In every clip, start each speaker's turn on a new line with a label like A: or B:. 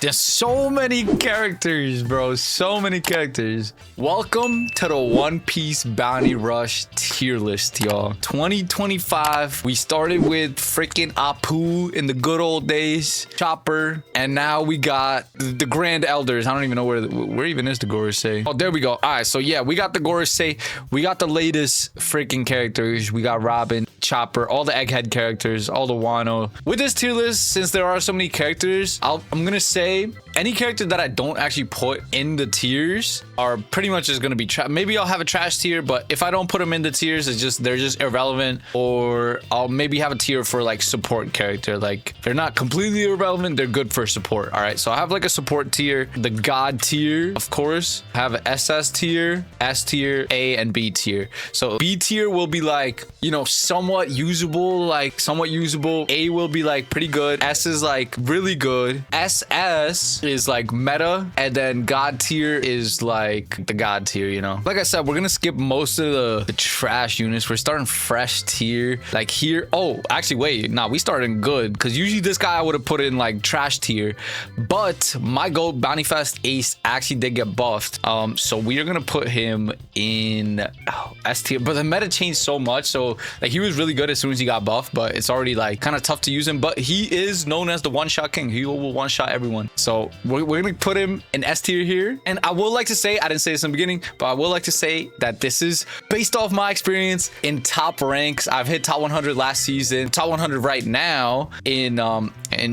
A: There's so many characters, bro. So many characters. Welcome to the One Piece Bounty Rush tier list, y'all. 2025. We started with freaking Apu in the good old days. Chopper. And now we got the Grand Elders. I don't even know where even is the Gorosei. Oh, there we go. All right. So yeah, we got the Gorosei. We got the latest freaking characters. We got Robin, Chopper, all the Egghead characters, all the Wano. With this tier list, since there are so many characters, I'm gonna say any character that I don't actually put in the tiers are pretty much just gonna be maybe I'll have a trash tier, but if I don't put them in the tiers, they're just irrelevant. Or I'll maybe have a tier for like support character. Like they're not completely irrelevant, they're good for support. All right, so I have like a support tier, the God tier, of course. I have an SS tier, S tier, A and B tier. So B tier will be like, you know, somewhat usable. A will be like pretty good. S is like really good. SS is like meta, and then God tier is like the God tier, you know. Like I said, we're gonna skip most of the trash units. We're starting fresh tier. Like here, oh, actually wait, nah, we starting good, because usually this guy I would have put in like trash tier, but my gold Bounty Fest Ace actually did get buffed. So we are gonna put him in S tier, but the meta changed so much. So like he was really good as soon as he got buffed, but it's already like kind of tough to use him. But he is known as the one-shot king. He will one-shot everyone. So we're gonna put him in S tier here. And I would like to say, I didn't say this in the beginning, but I would like to say that this is based off my experience in top ranks. I've hit top 100 last season, top 100 right now in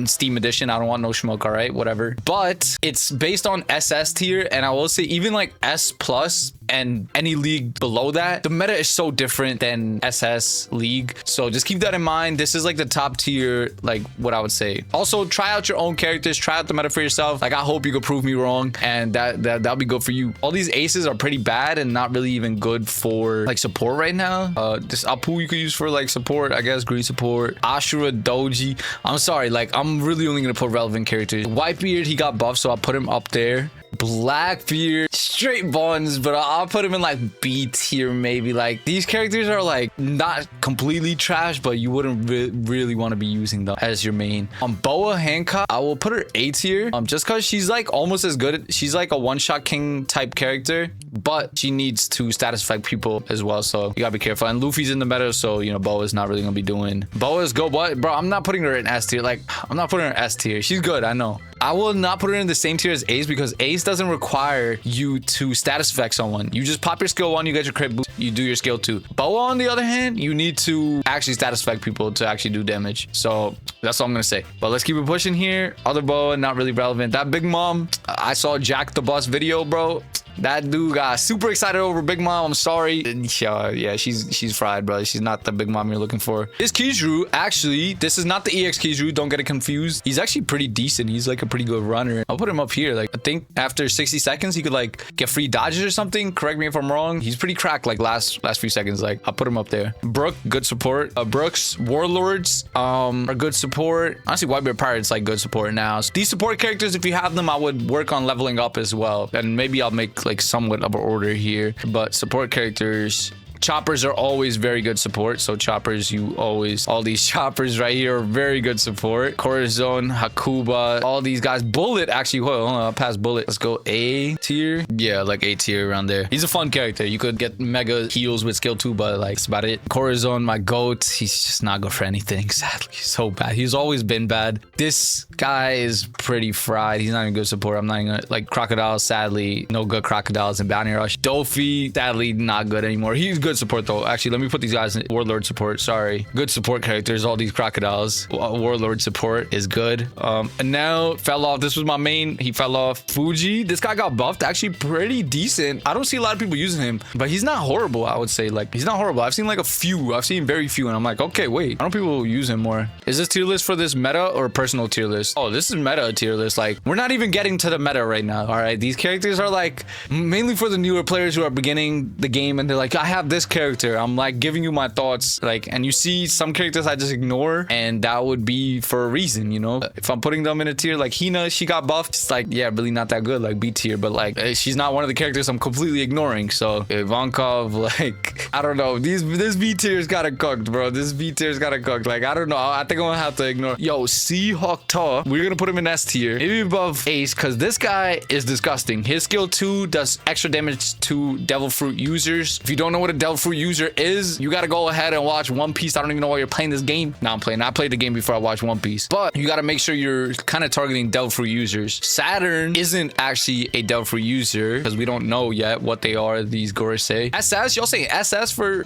A: Steam Edition. I don't want no smoke, all right, whatever. But it's based on SS tier, and I will say even like S plus and any league below that, the meta is so different than SS league. So just keep that in mind. This is like the top tier, like what I would say. Also, try out your own characters, try out the meta for yourself. Like I hope you could prove me wrong, and that'll be good for you. All these aces are pretty bad and not really even good for like support right now. This Apu you could use for like support, I guess, green support. Ashura, Doji. I'm sorry, like I'm really only gonna put relevant characters. Whitebeard, he got buffed, so I'll put him up there. Blackbeard, straight buns, but I'll put him in like B tier maybe. Like these characters are like not completely trash, but you wouldn't really want to be using them as your main. Boa Hancock, I will put her A tier, just because she's like almost as good. She's like a one-shot king type character, but she needs to status effect people as well, so you gotta be careful. And Luffy's in the meta, so you know Boa's not really gonna be doing. Boa's go, but bro, I'm not putting her in S tier. Like I'm not putting her in S tier. She's good, I know. I will not put her in the same tier as Ace, because Ace doesn't require you to status effect someone. You just pop your skill 1, you get your crit boost, you do your skill 2. Boa, on the other hand, you need to actually status effect people to actually do damage. So that's all I'm gonna say. But let's keep it pushing here. Other Boa, not really relevant. That Big Mom, I saw Jack the Bus video, bro. That dude got super excited over Big Mom. I'm sorry. Yeah, she's fried, bro. She's not the Big Mom you're looking for. This Kizaru, actually, this is not the EX Kizaru. Don't get it confused. He's actually pretty decent. He's like a pretty good runner. I'll put him up here. Like I think after 60 seconds, he could like get free dodges or something. Correct me if I'm wrong. He's pretty cracked like last few seconds. Like I'll put him up there. Brook, good support. Brooks, Warlords, are good support. Honestly, Whitebeard Pirates like good support now. So these support characters, if you have them, I would work on leveling up as well. And maybe I'll make like somewhat of an order here, but support characters, choppers are always very good support. So choppers, all these choppers right here are very good support. Corazon, Hakuba, all these guys. Bullet, actually, hold on, I'll pass Bullet. Let's go A tier. Yeah, like A tier around there. He's a fun character. You could get mega heals with skill 2, but like that's about it. Corazon, my goat. He's just not good for anything, sadly. He's so bad. He's always been bad. This guy is pretty fried. He's not even good support. I'm not even gonna, like Crocodiles, sadly, no good Crocodiles in Bounty Rush. Dofi, sadly, not good anymore. He's good support though. Actually, let me put these guys in Warlord support. Sorry, good support characters. All these Crocodiles. Warlord support is good. And now fell off. This was my main. He fell off. Fuji, this guy got buffed. Actually, pretty decent. I don't see a lot of people using him, but he's not horrible. I would say like he's not horrible. I've seen like a few. I've seen very few, and I'm like, okay, wait. I don't people use him more. Is this tier list for this meta or personal tier list? Oh, this is meta tier list. Like we're not even getting to the meta right now. All right, these characters are like mainly for the newer players who are beginning the game, and they're like, I have this this character, I'm like giving you my thoughts, like, and you see some characters I just ignore, and that would be for a reason, you know. If I'm putting them in a tier, like Hina, she got buffed, it's like, yeah, really not that good, like B tier, but like she's not one of the characters I'm completely ignoring. So Ivankov, like, I don't know, this B tier's gotta cooked, bro. This B tier's gotta cooked. Like, I don't know, I think I'm gonna have to ignore. Yo, Seahawk Ta, we're gonna put him in S tier, maybe above Ace, because this guy is disgusting. His skill 2 does extra damage to Devil Fruit users. If you don't know what a Devil Fruit user is, you gotta go ahead and watch One Piece. I don't even know why you're playing this game. Nah, I'm playing. I played the game before I watched One Piece, but you gotta make sure you're kind of targeting Devil Fruit users. Saturn isn't actually a Devil Fruit user because we don't know yet what they are, these Gorosei. SS, y'all saying SS for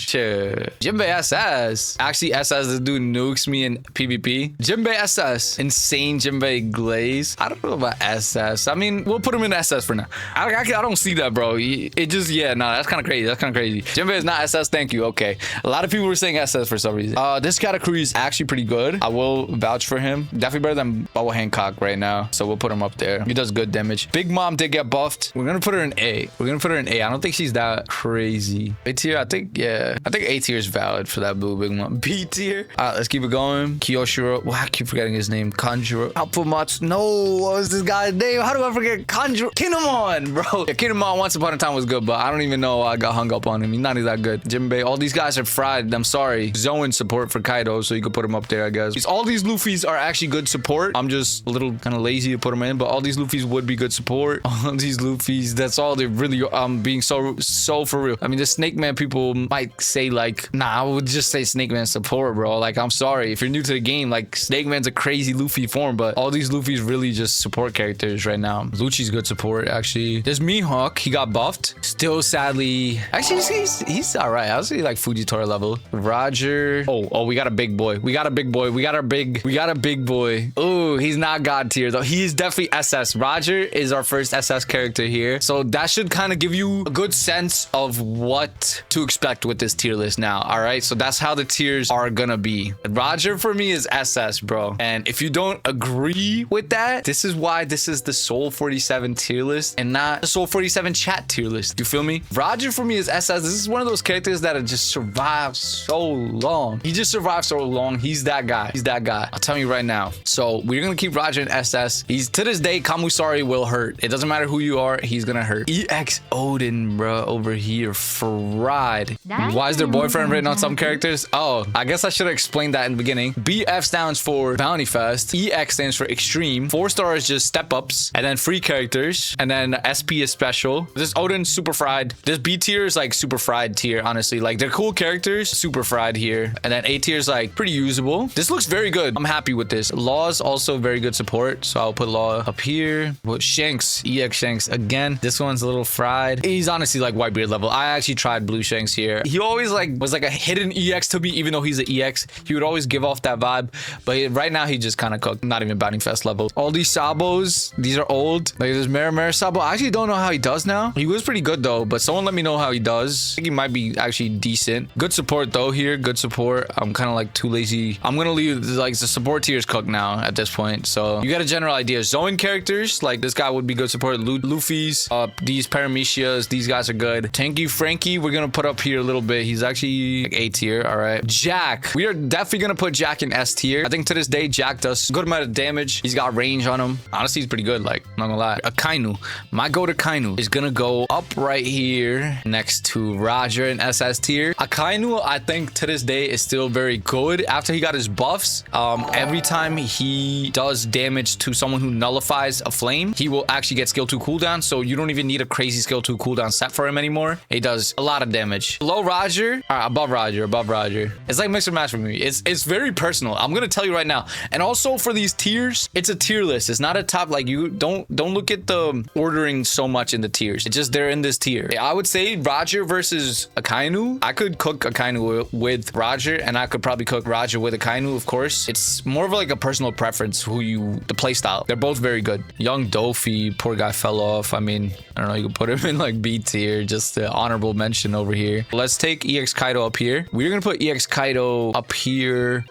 A: Jinbei SS. Actually, SS, this dude nukes me in PvP. Jinbei SS. Insane Jinbei Glaze. I don't know about SS. I mean, we'll put him in SS for now. I don't see that, bro. It just, yeah, no, that's kind of crazy. That's kind of crazy. Jinbei is not SS. Thank you. Okay. A lot of people were saying SS for some reason. This category is actually pretty good. I will vouch for him. Definitely better than Bubble Hancock right now. So we'll put him up there. He does good damage. Big Mom did get buffed. We're going to put her in A. We're going to put her in A. I don't think she's that crazy. A tier, I think, yeah. I think A tier is valid for that blue Big Mom. B tier. All right, let's keep it going. Kiyoshiro. Well, I keep forgetting his name. Kanjuro. Alphamatsu. No, what was this guy's name? How do I forget Kanjuro? Kinemon, bro. Yeah, Kinemon once upon a time was good, but I don't even know why I got hung up on him. He's not even that good. Jinbei. All these guys are fried. I'm sorry. Zoan support for Kaido, so you could put him up there, I guess. All these Luffys are actually good support. I'm just a little kind of lazy to put them in, but all these Luffys would be good support. All these Luffys, that's all they really being so for real. I mean, the Snake Man people might say like, nah, I would just say Snake Man support, bro. Like, I'm sorry if you're new to the game, like Snake Man's a crazy Luffy form, but all these Luffys really just support characters right now. Lucci's good support, actually. There's Mihawk. He got buffed. Still, sadly, actually, he's all right. I was like Fujitora level. Roger. Oh, we got a big boy. We got a big boy. We got a big boy. Oh, he's not God tier though. He's definitely SS. Roger is our first SS character here, so that should kind of give you a good sense of what to expect with this tier list now. All right, so that's how the tiers are gonna be. Roger for me is SS, bro. And if you don't agree with that, this is why this is the Soul 47 tier list and not the Soul 47 chat tier list. You feel me? Roger for me is SS. This is one of those characters that have just survived so long. He just survived so long. He's that guy. He's that guy. I'll tell you right now. So we're gonna keep Roger in SS. He's, to this day, Kamusari will hurt. It doesn't matter who you are, he's gonna hurt. EX Odin, bro, over here, fried. Why is their boyfriend written on some characters? Oh, I guess I should have explained that in the beginning. BF stands for Bounty Fest. EX stands for Extreme. 4-star is just step ups, and then free characters, and then SP is special. This Odin super fried. This B tier is like super fried tier, honestly. Like, they're cool characters, super fried here, and then A tier is like pretty usable. This looks very good. I'm happy with this. Law is also very good support, so I'll put Law up here. With Shanks, EX Shanks again. This one's a little fried. He's honestly like Whitebeard level. I actually tried Blue Shanks here. He always like was like a hidden EX to me, even though he's an EX. He would always give off that vibe, but right now he just kind of cooked. Not even Bounty Fest level. All these Sabos, these are old. Like, there's Mera Sabo. I actually don't know how he does now. He was pretty good though, but someone let me know how he does. I think he might be actually decent. Good support though here. Good support. I'm kind of like too lazy. I'm gonna leave like the support tiers cooked now at this point, so you got a general idea. Zoan characters, like this guy would be good support. Luffy's, these Paramecias, these guys are good. Tanky Frankie, we're gonna put up here a little bit. He's actually like A tier. All right, Jack, we are definitely gonna put Jack in S tier. I think to this day Jack does a good amount of damage. He's got range on him. Honestly, he's pretty good, like, not gonna lie. Akainu, my go to Kainu is gonna go up right here next to Roger in SS tier. Akainu, I think to this day is still very good. After he got his buffs, every time he does damage to someone who nullifies a flame, he will actually get skill 2 cooldown, so you don't even need a crazy skill 2 cooldown set for him anymore. He does a lot of damage. Below Roger, above Roger. It's like mix and match for me. It's very personal. I'm gonna tell you right now. And also for these tiers, it's a tier list. It's not a top, like, you don't look at the ordering so much in the tiers. It's just they're in this tier. I would say Roger versus Akainu. I could cook Akainu with Roger, and I could probably cook Roger with Akainu, of course. It's more of like a personal preference, the play style. They're both very good. Young Dofi, poor guy fell off. I mean, I don't know, you could put him in like B tier, just the honorable mention over here. Let's take EX Kaido up here. We're gonna put EX Kaido up here.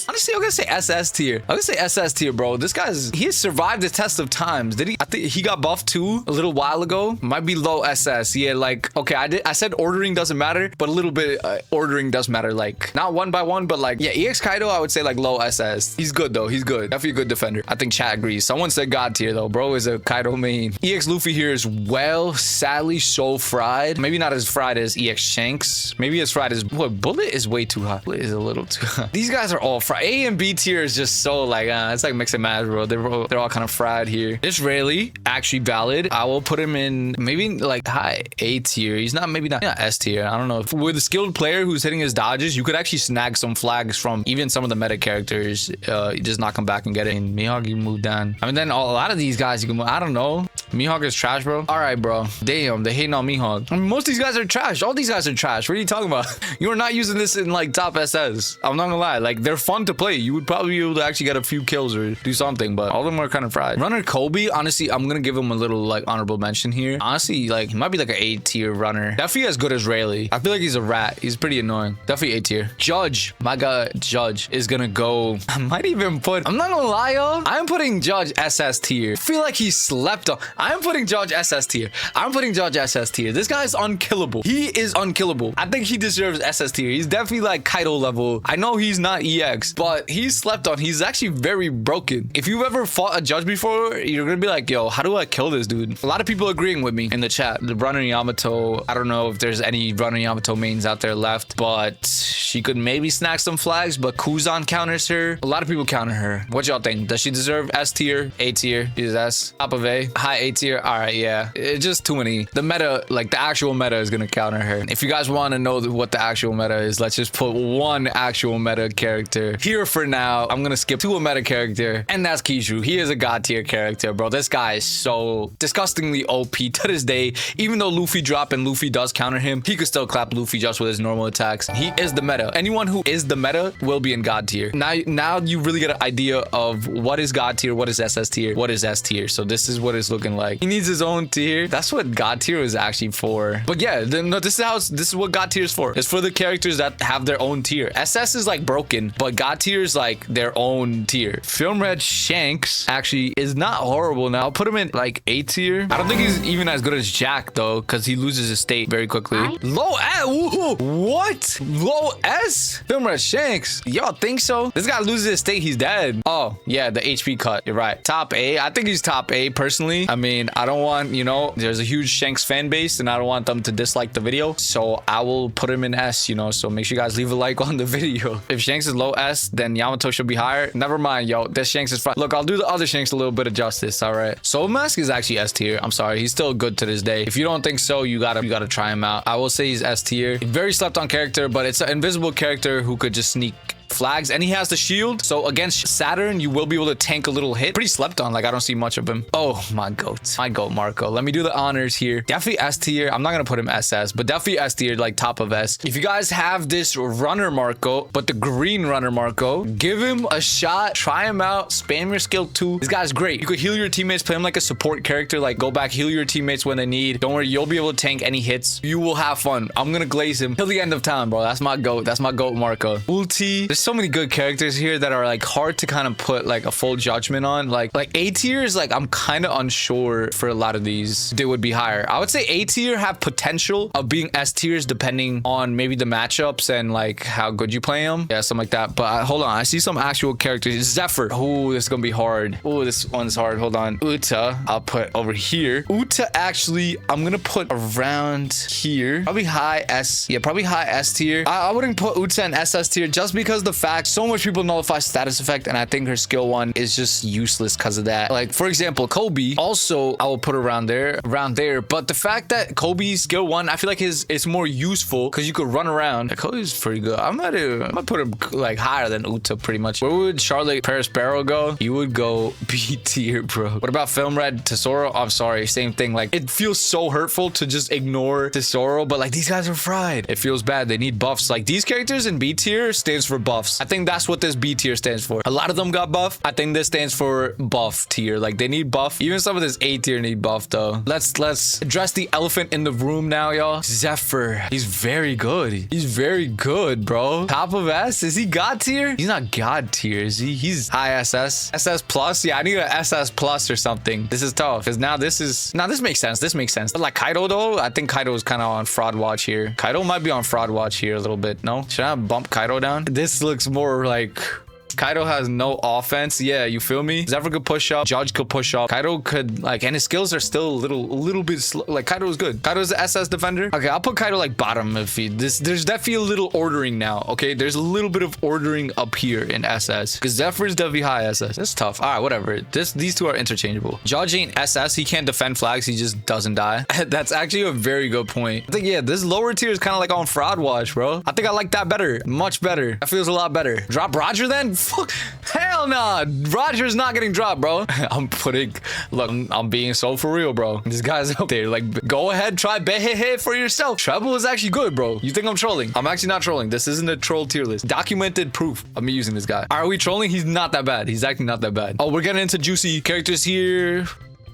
A: Honestly, I'm gonna say SS tier. I'm gonna say SS tier, bro. This he has survived the test of times. I think think he got buffed too a little while ago. Might be low SS. Yeah, like, okay, I said ordering doesn't matter, but a little bit ordering does matter. Like, not one by one, but like, yeah, EX Kaido, I would say like low SS. He's good though. He's good. Definitely a good defender. I think chat agrees. Someone said God tier though. Bro is a Kaido main. EX Luffy here is, well, sadly so fried. Maybe not as fried as EX Shanks. Maybe as fried as, what, Bullet is way too hot. Bullet is a little too hot. These guys are all fried. A and B tier is just so like, it's like mix and match, bro. They're all kind of fried here. This Rayleigh, actually valid. I will put him in maybe like high A tier. He's not, maybe not S tier. I don't know. With a skilled player who's hitting his dodges, you could actually snag some flags from even some of the meta characters. You just knock them back and get it. And Mihawk, you move down. I mean, then a lot of these guys, you can move. I don't know. Mihawk is trash, bro. All right, bro. Damn, they hating on Mihawk. I mean, most of these guys are trash. All these guys are trash. What are you talking about? You are not using this in like top SS. I'm not gonna lie. Like, they're fun to play. You would probably be able to actually get a few kills or do something, but all of them are kind of fried. Runner Kobe, honestly, I'm gonna give him a little like honorable mention here. Honestly, like, he might be like an A tier runner. Definitely as good as Rayleigh. I feel like he's a rat. He's pretty annoying. Definitely A tier. Judge, my god, Judge is gonna go. I might even put, I'm not gonna lie, y'all. I'm putting Judge SS tier. I feel like he slept on. I'm putting Judge SS tier. I'm putting Judge SS tier. This guy is unkillable. He is unkillable. I think he deserves SS tier. He's definitely like Kaido level. I know he's not EX, but he's slept on. He's actually very broken. If you've ever fought a Judge before, you're gonna be like, yo, how do I kill this dude? A lot of people agreeing with me in the chat. The runner Yamato, I don't know if there's any runner Yamato mains out there left, but she could maybe snag some flags, but Kuzan counters her. A lot of people counter her. What y'all think? Does she deserve S tier? A tier? She's S. Top of A. High A tier? All right, yeah. It's just too many. The meta, like the actual meta is gonna counter her. If you guys want to know what the actual meta is, let's just put one actual meta character here for now. I'm gonna skip to a meta character, and that's Kizaru. He is a god tier character, bro. This guy is so disgustingly OP to this day. Even though Luffy drop and Luffy does counter him, he could still clap Luffy just with his normal attacks. He is the meta. Anyone who is the meta will be in god tier. Now you really get an idea of what is god tier, what is SS tier, what is S tier. So this is what it's looking like. He needs his own tier. That's what god tier is actually for. But yeah, no, this is what god tier is for. It's for the characters that have their own tier. SS is like broken, but god tier is like their own tier. Film Red Shanks actually is not horrible. Now I'll put him in like A tier. I don't think he's even as good as Jack though, because he loses his state very quickly. Low S? What? Low S? Film Red Shanks? Y'all think so? This guy loses his state, he's dead. Oh yeah, the HP cut. You're right. Top A. I think he's top A personally. I mean, I don't want, you know, there's a huge Shanks fan base and I don't want them to dislike the video, so I will put him in S, you know. So make sure you guys leave a like on the video. If Shanks is low S, then Yamato should be higher. Never mind, yo, this Shanks is fine. Look, I'll do the other Shanks a little bit of justice. All right, Soul Mask is actually S tier. I'm sorry, he's still good to this day. If you don't think so, you gotta try him out. I will say he's S tier. Very slept on character, but it's an invisible character who could just sneak flags, and he has the shield, so against Saturn you will be able to tank a little hit. Pretty slept on. Like, I don't see much of him. Oh my goat, Marco. Let me do the honors here. Definitely S tier. I'm not gonna put him SS, but definitely S tier, like top of S. If you guys have this runner Marco, but the green runner Marco, give him a shot, try him out, spam your skill 2. This guy's great. You could heal your teammates, play him like a support character, like go back, heal your teammates when they need. Don't worry, you'll be able to tank any hits. You will have fun. I'm gonna glaze him till the end of time, bro. That's my goat. That's my goat Marco. Ulti. There's so many good characters here that are like hard to kind of put like a full judgment on. Like A tier is like, I'm kind of unsure for a lot of these. They would be higher. I would say A tier have potential of being S tiers depending on maybe the matchups and like how good you play them. Yeah, something like that. But hold on, I see some actual characters. Zephyr. Oh, this is gonna be hard. Oh, this one's hard. Hold on. Uta, I'll put over here. Uta, actually, I'm gonna put around here. Probably high S. Yeah, probably high S tier. I wouldn't put Uta in SS tier just because the fact so much people nullify status effect, and I think her skill 1 is just useless because of that. Like, for example, Kobe, also I will put around there, but the fact that Kobe's skill 1, I feel like it's more useful because you could run around. Like, Kobe's pretty good. I'm gonna put him like higher than Uta pretty much. Where would Charlotte Paris Barrow go? You would go B tier, bro. What about Film Red Tesoro? I'm sorry, same thing. Like, it feels so hurtful to just ignore Tesoro, but like, these guys are fried. It feels bad. They need buffs. Like, these characters in B tier stands for buffs. buffs. I think that's what this B tier stands for. A lot of them got buff. I think this stands for buff tier. Like they need buff. Even some of this A tier need buff though. Let's address the elephant in the room now, y'all. Zephyr. He's very good. He's very good, bro. Top of S. Is he God tier? He's not God tier, is he? He's high SS. SS plus? Yeah, I need an SS plus or something. This is tough because now this makes sense. This makes sense. But like Kaido though, I think Kaido is kind of on fraud watch here. Kaido might be on fraud watch here a little bit. No? Should I bump Kaido down? This looks more like Kaido has no offense. Yeah, you feel me? Zephyr could push up. Judge could push up. Kaido could like, and his skills are still a little bit slow. Like Kaido is good. Kaido's the SS defender. Okay, I'll put Kaido like bottom if he. There's definitely a little ordering now. Okay, there's a little bit of ordering up here in SS because Zephyr's definitely high SS. It's tough. All right, whatever. These two are interchangeable. Judge ain't SS. He can't defend flags. He just doesn't die. That's actually a very good point. I think yeah, this lower tier is kind of like on fraud watch, bro. I think I like that better. Much better. That feels a lot better. Drop Roger then. Fuck. Hell nah. Roger's not getting dropped, bro. Look, I'm being so for real, bro. This guy's up there. Like, go ahead, try Behehe for yourself. Treble is actually good, bro. You think I'm trolling? I'm actually not trolling. This isn't a troll tier list. Documented proof of me using this guy. Are we trolling? He's not that bad. He's actually not that bad. Oh, we're getting into juicy characters here.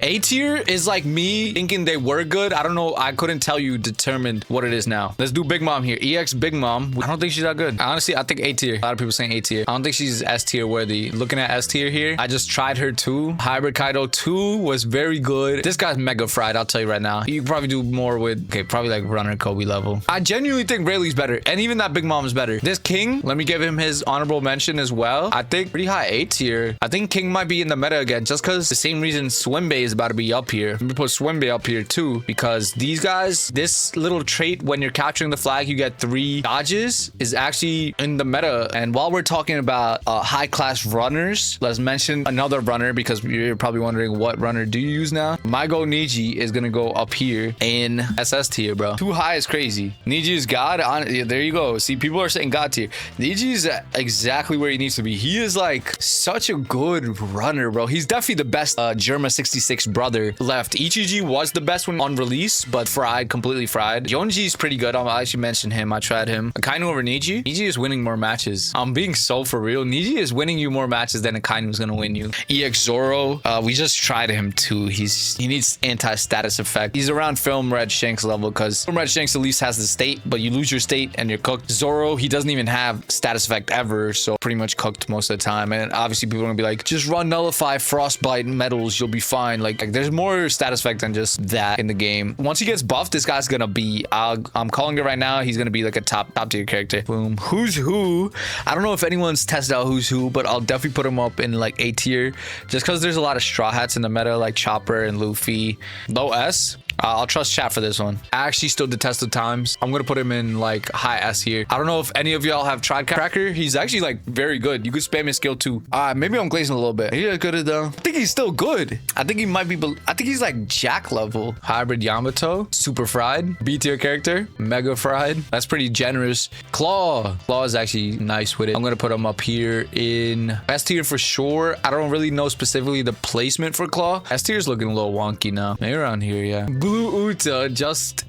A: A tier is like me thinking they were good. I don't know. I couldn't tell you determined what it is now. Let's do Big Mom here. EX Big Mom. I don't think she's that good. Honestly, I think A tier. A lot of people saying A tier. I don't think she's S tier worthy. Looking at S tier here, I just tried her too. Hybrid Kaido 2 was very good. This guy's mega fried. I'll tell you right now. You can probably do more with, okay, probably like Runner Kobe level. I genuinely think Rayleigh's better. And even that Big Mom is better. This King, let me give him his honorable mention as well. I think pretty high A tier. I think King might be in the meta again just because the same reason Swimbe is about to be up here. Let me put Swimbe up here too because these guys, this little trait when you're capturing the flag, you get 3 dodges is actually in the meta. And while we're talking about high class runners, let's mention another runner because you're probably wondering what runner do you use now. Maigo Niji is gonna go up here in SS tier, bro. Too high is crazy. Niji is God. Yeah, there you go. See, people are saying God tier. Niji is exactly where he needs to be. He is like such a good runner, bro. He's definitely the best Germa 66 brother left. Ichiji was the best one on release, but fried, completely fried. Yonji is pretty good. I'll actually mention him. I tried him. Akainu over Niji. Niji is winning more matches. I'm being so for real. Niji is winning you more matches than Akainu is gonna win you. EX Zoro. We just tried him too. He needs anti-status effect. He's around Film Red Shanks level because Film Red Shanks at least has the state, but you lose your state and you're cooked. Zoro, he doesn't even have status effect ever, so pretty much cooked most of the time. And obviously people are gonna be like, just run Nullify Frostbite Metals, you'll be fine. Like there's more status effect than just that in the game. Once he gets buffed, this guy's gonna be, I'm calling it right now, he's gonna be like a top tier character. Boom. Who's who? I don't know if anyone's tested out who's who, but I'll definitely put him up in like A tier just because there's a lot of straw hats in the meta like Chopper and Luffy. Low S. I'll trust chat for this one. I actually still detest the times. I'm gonna put him in like high S here. I don't know if any of y'all have tried Cracker. He's actually like very good. You could spam his skill too. Maybe I'm glazing a little bit. He's good at though. I think he's still good. I think he might be. I think he's like Jack level. Hybrid Yamato, super fried. B tier character, mega fried. That's pretty generous. Claw is actually nice with it. I'm gonna put him up here in S tier for sure. I don't really know specifically the placement for Claw. S tier is looking a little wonky now. Maybe around here, yeah. Blue Uta just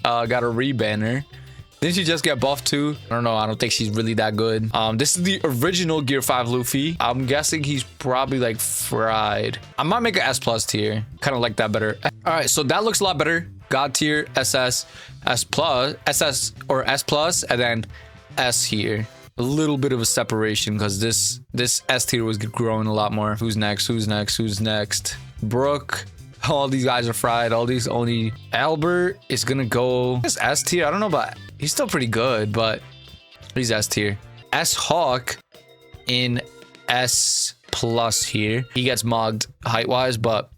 A: got a rebanner. Didn't she just get buffed too? I don't know. I don't think she's really that good. This is the original Gear 5 Luffy. I'm guessing he's probably like fried. I might make an S plus tier. Kind of like that better. All right, so that looks a lot better. God tier, SS, S plus, SS or S plus, and then S here. A little bit of a separation because this S tier was growing a lot more. Who's next? Who's next? Who's next? Brooke. All these guys are fried. All these only. Albert is gonna go. This S tier. I don't know, but he's still pretty good. But he's S tier. S Hawk in S plus here. He gets mogged height wise, but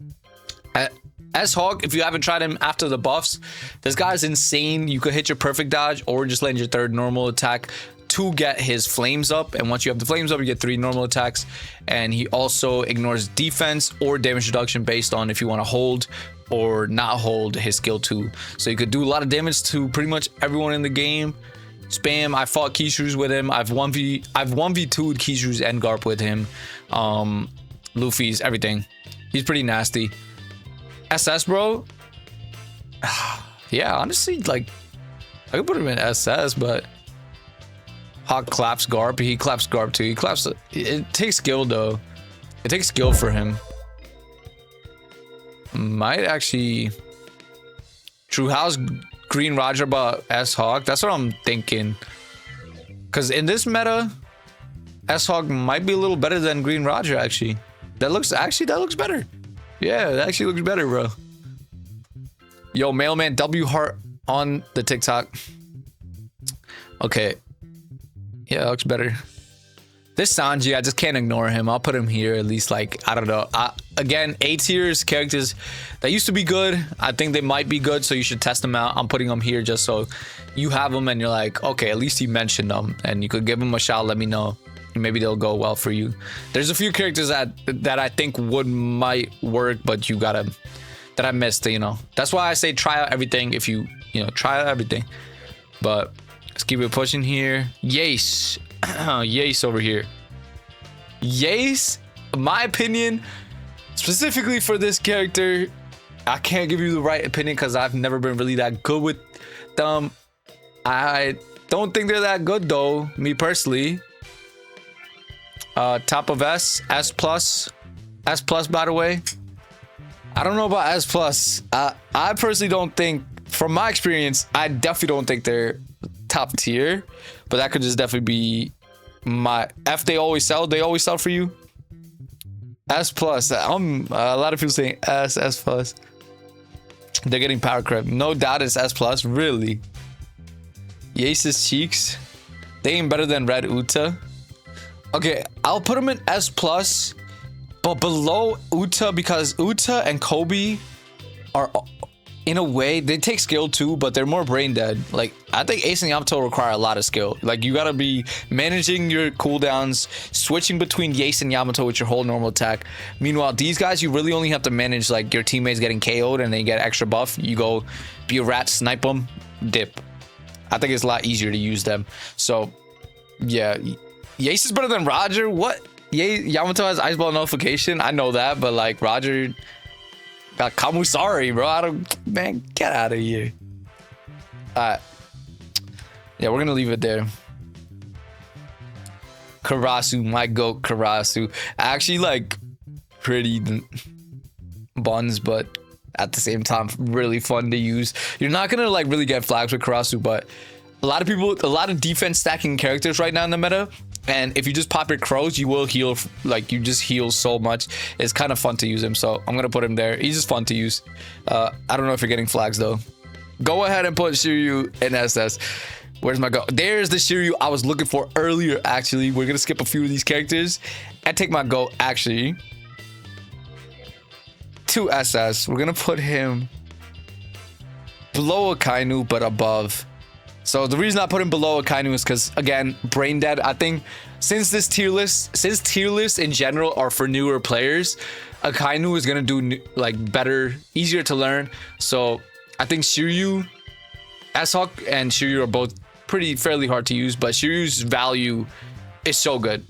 A: S Hawk, if you haven't tried him after the buffs, this guy's insane. You could hit your perfect dodge or just land your 3rd normal attack to get his flames up, and once you have the flames up, you get 3 normal attacks. And he also ignores defense or damage reduction based on if you want to hold or not hold his skill 2. So you could do a lot of damage to pretty much everyone in the game. Spam. I fought Kishu's with him. I've 1v2'd Kishu's and Garp with him. Luffy's everything. He's pretty nasty. SS, bro. Yeah, honestly, like I could put him in SS, but Hawk claps Garp. He claps Garp too. He claps. It takes skill though. It takes skill for him. Might actually. True. How's Green Roger about S Hawk? That's what I'm thinking. Cause in this meta, S Hawk might be a little better than Green Roger actually. That looks better. Yeah, that actually looks better, bro. Yo, Mailman W Heart on the TikTok. Okay. Yeah, it looks better. This Sanji, I just can't ignore him. I'll put him here at least, like, I don't know. Again, A tiers characters that used to be good. I think they might be good, so you should test them out. I'm putting them here just so you have them and you're like, okay, at least he mentioned them. And you could give them a shout, let me know. Maybe they'll go well for you. There's a few characters that I think might work, but you gotta, that I missed, you know. That's why I say try out everything if you know, try out everything. But let's keep it pushing here. Yace. Yace over here. Yace, in my opinion, specifically for this character, I can't give you the right opinion because I've never been really that good with them. I don't think they're that good though, me personally. Top of S plus by the way. I don't know about S plus. I personally don't think, from my experience, I definitely don't think they're top tier, but that could just definitely be my F. They always sell for you. S plus. A lot of people saying S plus. They're getting power creep. No doubt it's S plus. Really. Yace's cheeks, they ain't better than Red Uta. Okay, I'll put them in S plus, but below Uta because Uta and Kobe are, in a way, they take skill too, but they're more brain dead. Like, I think Ace and Yamato require a lot of skill. Like, you gotta be managing your cooldowns, switching between Ace and Yamato with your whole normal attack. Meanwhile, these guys, you really only have to manage, like, your teammates getting KO'd and they get extra buff. You go be a rat, snipe them, dip. I think it's a lot easier to use them. So, yeah. Ace is better than Roger? What? Yamato has Ice Ball Nullification? I know that, but, like, Roger got Kamusari, bro. I don't, man, get out of here. Alright. Yeah, we're gonna leave it there. Karasu, my goat Karasu. I actually like pretty buns, but at the same time, really fun to use. You're not gonna like really get flags with Karasu, but a lot of defense stacking characters right now in the meta. And if you just pop your crows, you will heal, like, you just heal so much. It's kind of fun to use him, so I'm gonna put him there. He's just fun to use. I don't know if you're getting flags though. Go ahead and put Shiryu in SS. Where's my go? There's the Shiryu I was looking for earlier, actually. We're gonna skip a few of these characters and take my go, actually, to SS. We're gonna put him below Akainu, but above. So the reason I put him below Akainu is because, again, brain dead. I think since tier lists in general are for newer players, Akainu is gonna do like better, easier to learn. So I think Shiryu, S-Hawk and Shiryu are both fairly hard to use, but Shiryu's value is so good.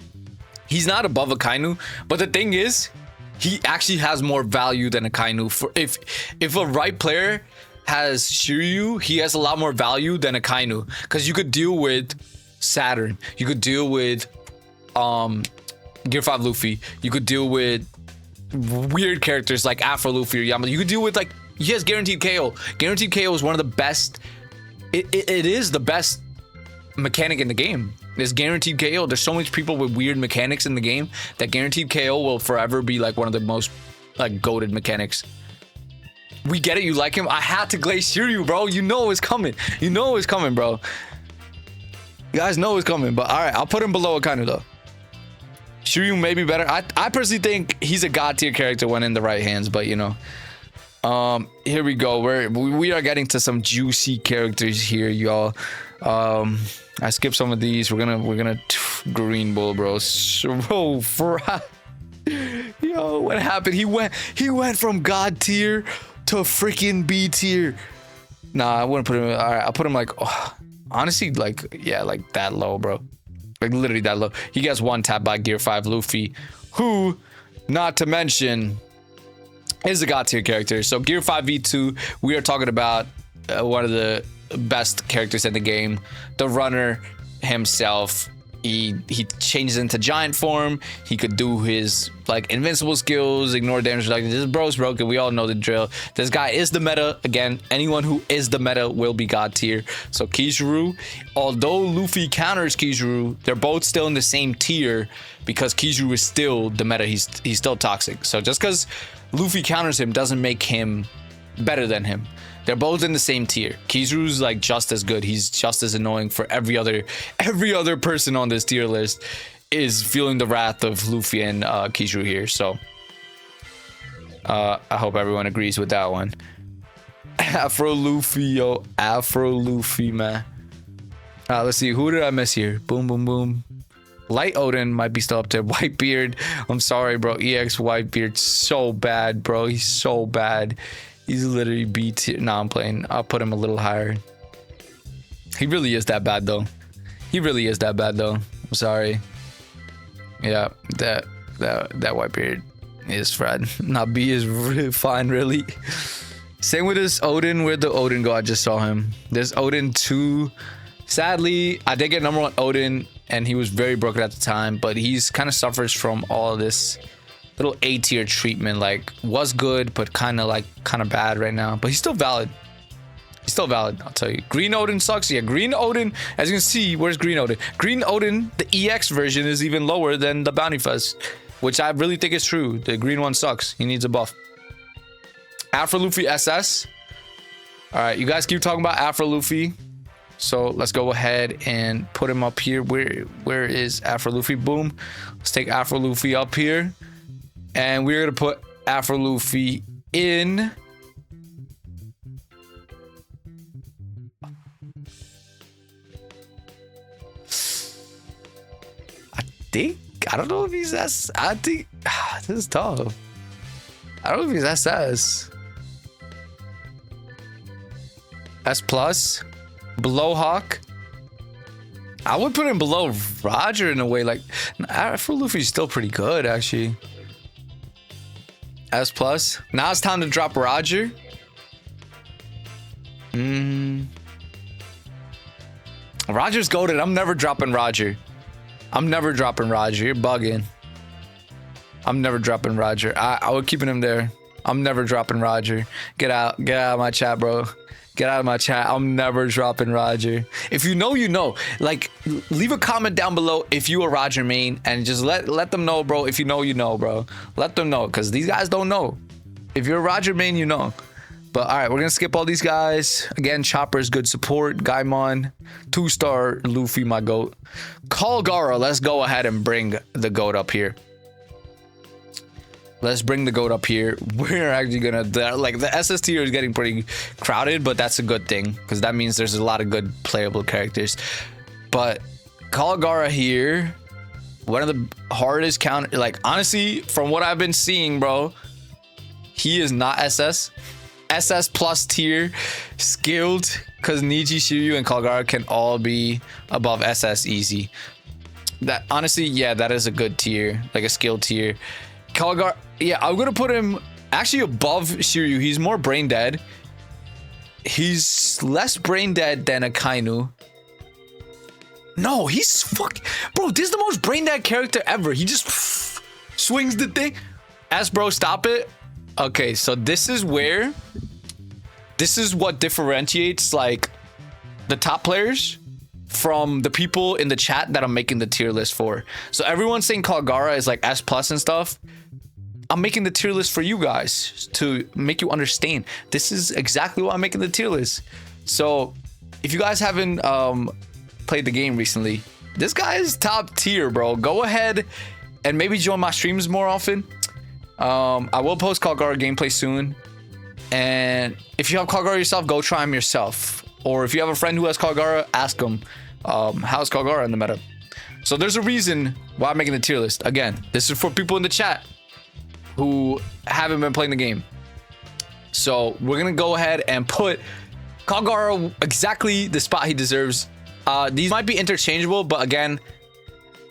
A: He's not above Akainu, but the thing is, he actually has more value than Akainu. For if a right player has Shiryu, he has a lot more value than Akainu, because you could deal with Saturn, you could deal with Gear 5 Luffy, you could deal with weird characters like Afro Luffy or Yamato. You could deal with, like, he has guaranteed KO. Guaranteed KO is one of the best. It is the best mechanic in the game. There's guaranteed KO. There's so many people with weird mechanics in the game that guaranteed KO will forever be like one of the most like goated mechanics. We get it. You like him. I had to glaze Shiryu, bro. You know it's coming. You know it's coming, bro. You guys know it's coming. But all right, I'll put him below Akainu though. Shiryu may be better. I personally think he's a god tier character when in the right hands, but you know. Here we go. We are getting to some juicy characters here, y'all. I skipped some of these. We're gonna Green Bull, bro. So yo, what happened? He went from god tier to freaking B tier. Nah, I wouldn't put him. All right, I'll put him like, honestly, like, yeah, like that low, bro. Like literally that low. He gets one tap by Gear 5 Luffy, who, not to mention, is a god tier character. So Gear 5 V2, we are talking about one of the best characters in the game. The runner, himself. He changes into giant form. He could do his like invincible skills, ignore damage. Like this bro's broken. We all know the drill. This guy is the meta. Again, anyone who is the meta will be god tier. So Kizaru, although Luffy counters Kizaru, they're both still in the same tier because Kizaru is still the meta. He's still toxic. So just because Luffy counters him doesn't make him better than him. They're both in the same tier. Kizaru's like just as good. He's just as annoying for every other person on this tier list is feeling the wrath of Luffy and Kizaru here. So I hope everyone agrees with that one. Afro Luffy, yo, Afro Luffy, man. Let's see, who did I miss here? Boom, boom, boom. Light Odin might be still up there. Whitebeard, I'm sorry, bro. EX Whitebeard, so bad, bro. He's so bad. He's literally B tier. Nah, I'm playing. I'll put him a little higher. He really is that bad, though. He really is that bad, though. I'm sorry. Yeah, that Whitebeard is Fred. Not B is really fine, really. Same with this Odin. Where'd the Odin go? I just saw him. There's Odin 2. Sadly, I did get number 1 Odin, and he was very broken at the time, but he's kind of suffers from all of this little A tier treatment. Like, was good, but kind of bad right now. But he's still valid. He's still valid, I'll tell you. Green Odin sucks. Yeah, Green Odin, as you can see, where's Green Odin? Green Odin, the EX version, is even lower than the Bounty Fest, which I really think is true. The green one sucks. He needs a buff. Afro Luffy SS. All right, you guys keep talking about Afro Luffy. So let's go ahead and put him up here. Where is Afro Luffy? Boom. Let's take Afro Luffy up here. And we're going to put Afro Luffy in. I don't know if he's S. I think this is tough. I don't know if he's SS. S plus. Below Hawk. I would put him below Roger in a way. Like, Afro Luffy's still pretty good, actually. S plus. Now it's time to drop Roger. Roger's goated. I'm never dropping Roger. I'm never dropping Roger. You're bugging. I'm never dropping Roger. I would keeping him there. I'm never dropping Roger. Get out of my chat, bro. Get out of my chat. I'm never dropping Roger. If you know, you know. Like, leave a comment down below if you a Roger main, and just let them know, bro. If you know, you know, bro. Let them know, because these guys don't know. If you're a Roger main, you know. But all right, we're gonna skip all these guys. Again, Chopper's good support. Gaimon, 2-star Luffy, my goat. Call Gara. Let's go ahead and bring the goat up here. Let's bring the goat up here. We're actually gonna, like, the SS tier is getting pretty crowded, but that's a good thing because that means there's a lot of good playable characters. But Call Gara here, one of the hardest counter. Like, honestly, from what I've been seeing, bro, he is not SS. SS plus tier, skilled, because Niji, Shiryu, and Call Gara can all be above SS easy. That, honestly, yeah, that is a good tier, like a skill tier. Call Gara, yeah, I'm gonna put him actually above Shiryu. He's more brain dead. He's less brain dead than Akainu. No, he's bro, this is the most brain dead character ever. He just swings the thing. Bro, stop it. Okay, so this is what differentiates like the top players from the people in the chat that I'm making the tier list for. So everyone's saying Call Gara is like S plus and stuff. I'm making the tier list for you guys to make you understand. This is exactly why I'm making the tier list. So if you guys haven't played the game recently, this guy is top tier, bro. Go ahead and maybe join my streams more often. I will post Call Gara gameplay soon. And if you have Call Gara yourself, go try him yourself. Or if you have a friend who has Call Gara, ask him, how's Call Gara in the meta? So there's a reason why I'm making the tier list. Again, this is for people in the chat who haven't been playing the game. So we're gonna go ahead and put Call Gara exactly the spot he deserves. These might be interchangeable, but again,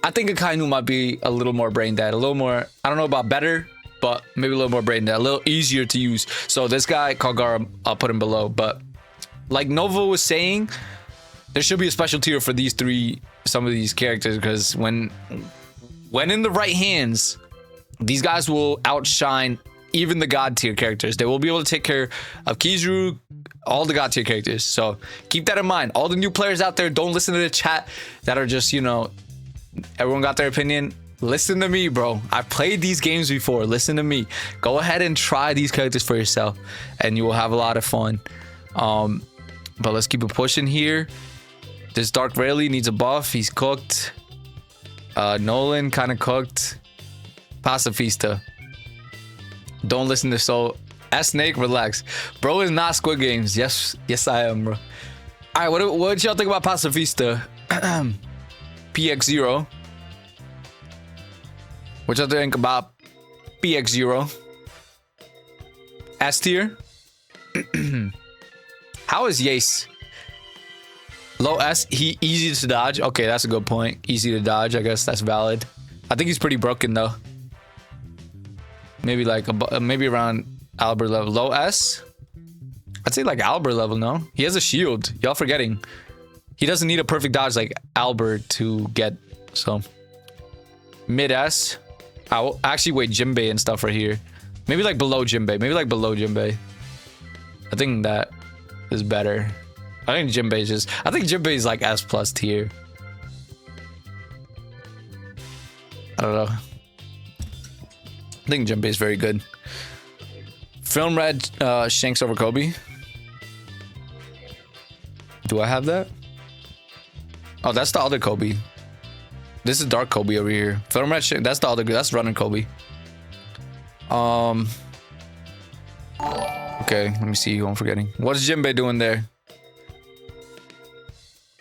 A: I think Akainu might be a little more brain dead, a little more, I don't know about better, but maybe a little more brain dead, a little easier to use. So this guy, Call Gara, I'll put him below. But like Nova was saying, there should be a special tier for these three, some of these characters, because when in the right hands, these guys will outshine even the god tier characters. They will be able to take care of Kizaru, all the god tier characters. So keep that in mind. All the new players out there, don't listen to the chat that are just, you know, everyone got their opinion. Listen to me, bro. I've played these games before. Listen to me. Go ahead and try these characters for yourself, and you will have a lot of fun. But let's keep it pushing here. This Dark Rayleigh needs a buff. He's cooked. Nolan kind of cooked. Pacifista. Don't listen to Soul. S-Snake, relax. Bro is not Squid Games. Yes, I am, bro. All right, what y'all think about Pacifista? PX0. What y'all think about PX0? S tier. How is Yace? Low S. He easy to dodge. Okay, that's a good point. Easy to dodge. I guess that's valid. I think he's pretty broken though. Maybe like maybe around Albert level. Low S. I'd say like Albert level. No, he has a shield. Y'all forgetting. He doesn't need a perfect dodge like Albert to get. So mid S. I will actually wait Jinbei and stuff right here. Maybe like below Jinbei. Maybe like below Jinbei. I think that is better. I think Jinbei is just. I think Jinbei is like S plus tier. I don't know. I think Jinbei is very good. Film Red Shanks over Kobe. Do I have that? Oh, that's the other Kobe. This is Dark Kobe over here. Film Red Shanks. That's the other. That's running Kobe. Okay, let me see who I'm forgetting. What's Jinbei doing there?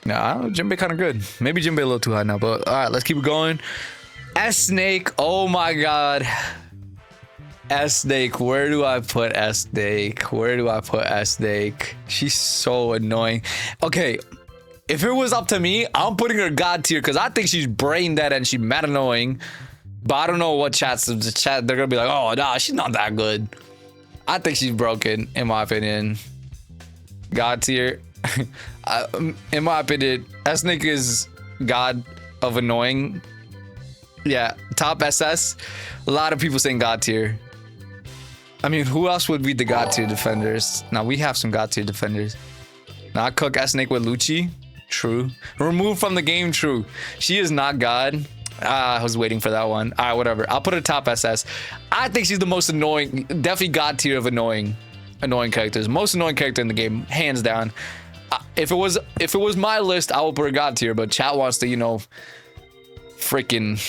A: Nah, I don't know. Jinbei kind of good. Maybe Jinbei a little too high now, but all right, let's keep it going. S-Snake. Oh my god. S-Snake. Where do I put S-Snake? Where do I put S-Snake? She's so annoying. Okay, if it was up to me, I'm putting her god tier because I think she's brain dead and she's mad annoying. But I don't know what chats. The chat, they're gonna be like, oh nah, she's not that good. I think she's broken, in my opinion. God tier. In my opinion, S-Snake is god of annoying. Yeah, top SS. A lot of people saying god tier. I mean, who else would be the god tier defenders? Now we have some god tier defenders. Now I cook S-Snake with Lucci. True. Removed from the game. True. She is not god. I was waiting for that one. All right, whatever. I'll put her top SS. I think she's the most annoying. Definitely god tier of annoying characters. Most annoying character in the game, hands down. If it was my list, I would put her god tier. But chat wants to, you know, freaking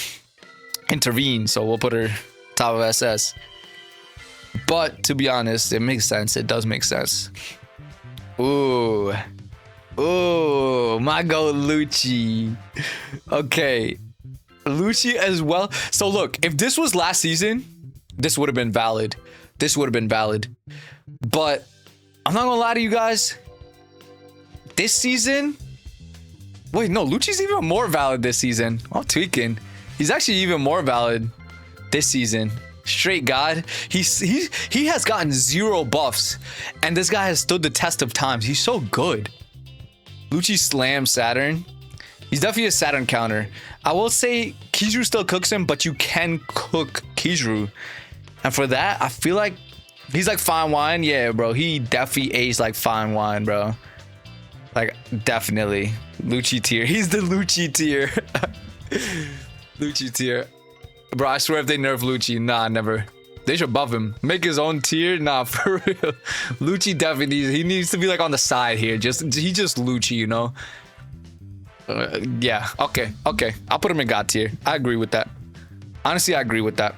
A: intervene, so we'll put her top of SS. But to be honest, it makes sense. It does make sense. Ooh, my go Lucci. Okay, Lucci as well. So look, if this was last season, this would have been valid. But I'm not gonna lie to you guys. This season, wait, no, Lucci's even more valid this season. I'm tweaking. He's actually even more valid this season. Straight god. He has gotten 0 buffs, and this guy has stood the test of times. He's so good. Lucci slam Saturn. He's definitely a Saturn counter. I will say Kizaru still cooks him, but you can cook Kizaru. And for that, I feel like he's like fine wine. Yeah, bro. He definitely aged like fine wine, bro. Like, definitely. Lucci tier. He's the Lucci tier. Lucci tier. Bro, I swear if they nerf Lucci, nah, never. They should buff him. Make his own tier? Nah, for real. Lucci definitely needs to be like on the side here. He just Lucci, you know? Yeah, okay. I'll put him in god tier. I agree with that. Honestly, I agree with that.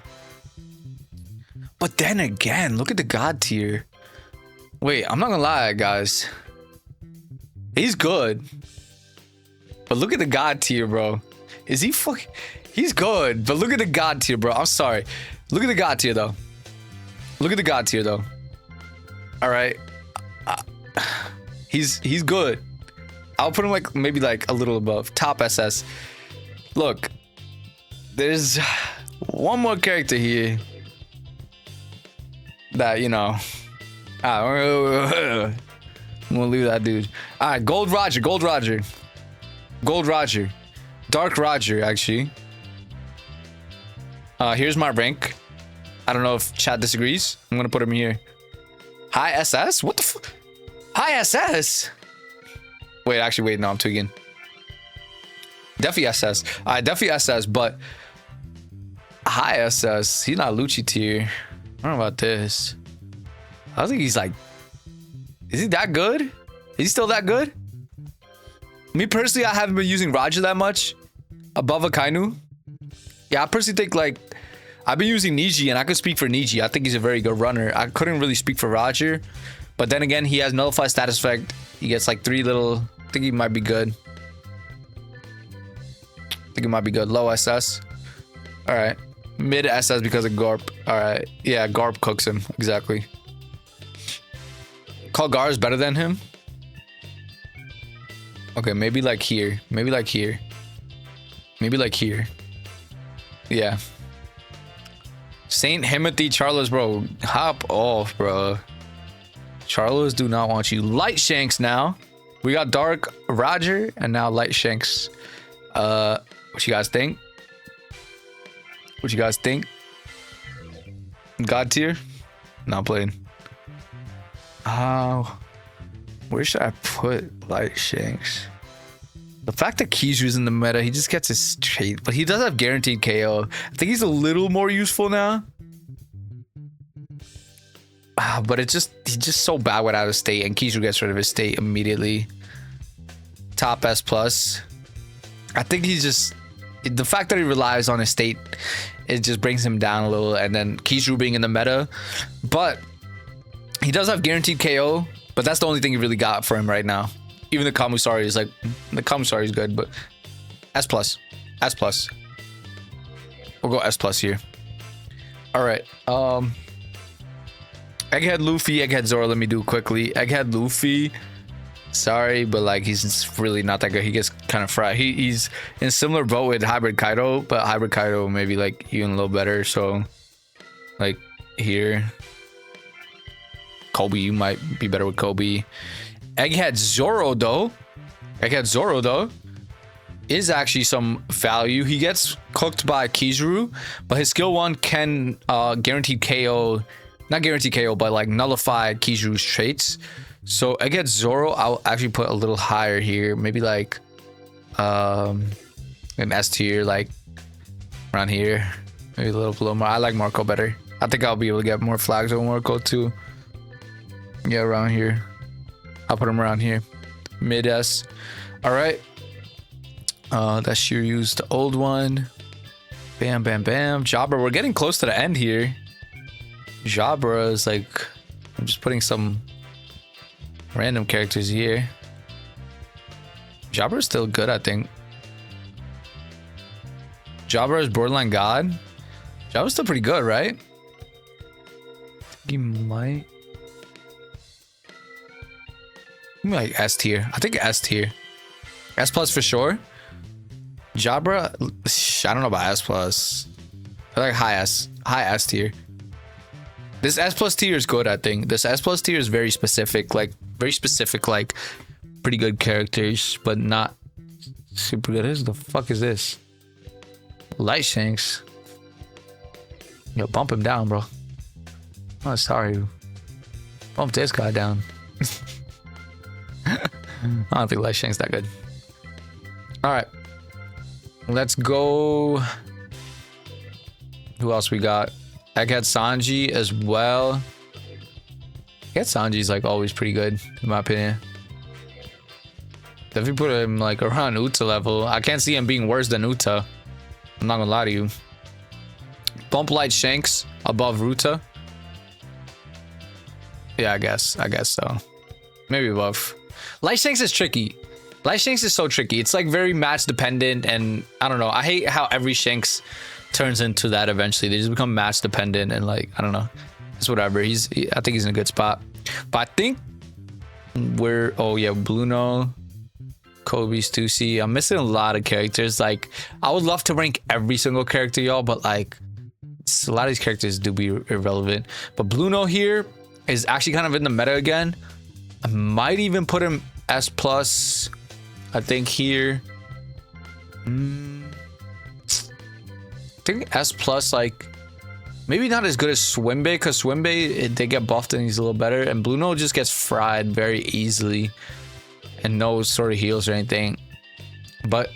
A: But then again, look at the god tier. Wait, I'm not gonna lie, guys. He's good. But look at the god tier, bro. Is he fucking... He's good, but look at the god tier, bro. I'm sorry. Look at the god tier, though. All right. He's good. I'll put him like maybe like a little above. Top SS. Look. There's one more character here that, you know... We'll leave that dude. All right, Gold Roger, Gold Roger, Gold Roger, Dark Roger. Actually, here's my rank. I don't know if chat disagrees. I'm gonna put him here. High SS? What the f? High SS? Wait, actually, wait. No, I'm tweaking. Definitely SS. All right, definitely SS, but high SS. He's not Lucci tier. I don't know about this. I don't think he's like. Is he that good? Is he still that good? Me personally, I haven't been using Roger that much above Akainu. Yeah, I personally think like I've been using Niji, and I could speak for Niji. I think he's a very good runner. I couldn't really speak for Roger, but then again, he has nullify status effect. He gets like 3 little. I think he might be good. I think he might be good. Low SS. All right. Mid SS because of Garp. All right. Yeah, Garp cooks him exactly. Kalgar is better than him. Okay, maybe like here. Maybe like here. Maybe like here. Yeah. Saint Himothy Charlos, bro. Hop off, bro. Charlos do not want you. Light Shanks now. We got Dark Roger and now Light Shanks. What you guys think? What you guys think? God tier? Not playing. Where should I put Light Shanks? The fact that Kizaru's in the meta, he just gets his trait, but he does have guaranteed KO. I think he's a little more useful now. But he's just so bad without a state, and Kizaru gets rid of his state immediately. Top S plus. I think he's just the fact that he relies on his state, it just brings him down a little, and then Kizaru being in the meta, but he does have guaranteed KO, but that's the only thing he really got for him right now. Even the Kamusari is like, the Kamusari is good, but S plus, S plus. We'll go S plus here. All right. Egghead Luffy, Egghead Zoro. Let me do quickly. Egghead Luffy. Sorry, but like he's really not that good. He gets kind of fried. He's in similar boat with Hybrid Kaido, but Hybrid Kaido maybe like even a little better. So like here. Kobe, you might be better with Kobe. Egghead Zoro though is actually some value. He gets cooked by Kizaru, but his skill 1 can guaranteed KO, not guaranteed KO, but like nullify Kizaru's traits. So Egghead Zoro, I'll actually put a little higher here, maybe like an S tier, like around here, maybe a little below. I like Marco better. I think I'll be able to get more flags on Marco too. Yeah, around here. I'll put him around here. Mid S. All right. That's Shiryu's the old one. Bam, bam, bam. Jabra, we're getting close to the end here. Jabra is like, I'm just putting some random characters here. Jabra is still good, I think. Jabra is borderline god. Jabra's still pretty good, right? I think he might. Like S tier. I think S tier. S plus for sure. Jabra, I don't know about S plus. I like high S tier. This S plus tier is good, I think. This S plus tier is very specific, like pretty good characters, but not super good. Who the fuck is this? Light Shanks. Yo, bump him down, bro. Oh, sorry. Bump this guy down. I don't think Light Shank's that good. All right, let's go. Who else we got? Egghead Sanji as well. Egghead Sanji's like always pretty good in my opinion. If you put him like around Uta level, I can't see him being worse than Uta. I'm not gonna lie to you. Bump Light Shanks above Ruta. Yeah, I guess so. Maybe above. Light Shanks is tricky. Light Shanks is so tricky. It's like very match dependent, and I don't know. I hate how every Shanks turns into that eventually. They just become match dependent, and like I don't know. It's whatever. I think he's in a good spot. But I think oh yeah, Bluno, Kobe, Stussy. I'm missing a lot of characters. Like I would love to rank every single character, y'all, but like a lot of these characters do be irrelevant. But Bluno here is actually kind of in the meta again. I might even put him S plus. I think here. I think S plus, like maybe not as good as Swimbe, because Swimbe they get buffed and he's a little better, and Blue Note just gets fried very easily and no sort of heals or anything. But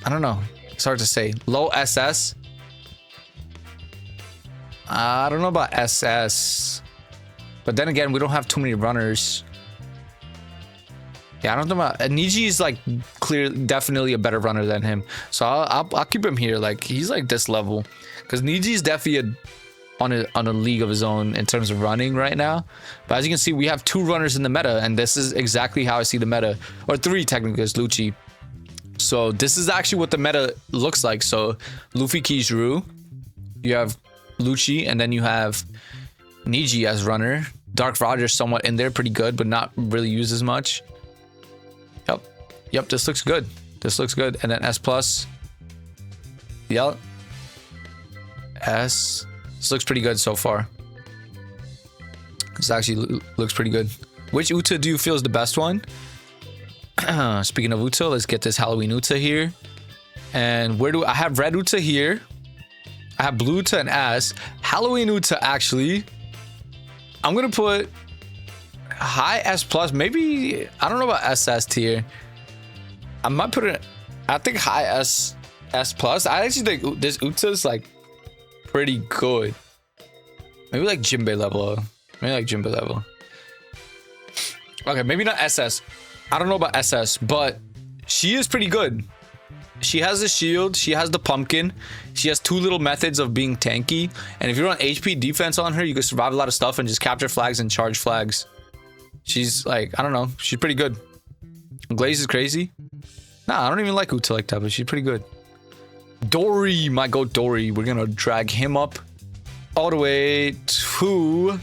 A: I don't know. It's hard to say. Low SS. I don't know about SS. But then again, we don't have too many runners. Yeah, I don't know about Niji is like definitely a better runner than him. So I'll keep him here. Like he's like this level, because Niji is definitely on a league of his own in terms of running right now. But as you can see, we have 2 runners in the meta, and this is exactly how I see the meta, or 3 technically, as Lucci. So this is actually what the meta looks like. So Luffy, Kizaru, you have Lucci, and then you have Niji as runner. Dark Roger somewhat in there, pretty good, but not really used as much. Yep, this looks good. This looks good. And then S plus. Yep. S. This looks pretty good so far. This actually looks pretty good. Which Uta do you feel is the best one? Speaking of Uta, let's get this Halloween Uta here. And where do I have red Uta here? I have blue Uta and S. Halloween Uta, actually, I'm gonna put high S plus. Maybe I don't know about SS tier. I might put it. I think high S plus. I actually think this Uta is like pretty good. Maybe like Jinbei level. Maybe like Jinbei level. Okay, maybe not SS. I don't know about SS, but she is pretty good. She has the shield, she has the pumpkin, she has 2 little methods of being tanky, and if you run HP defense on her, you can survive a lot of stuff and just capture flags and charge flags. She's like, I don't know, she's pretty good. Glaze is crazy. Nah, I don't even like Uta like that, but she's pretty good. Dory, my goat Dory, we're gonna drag him up all the way to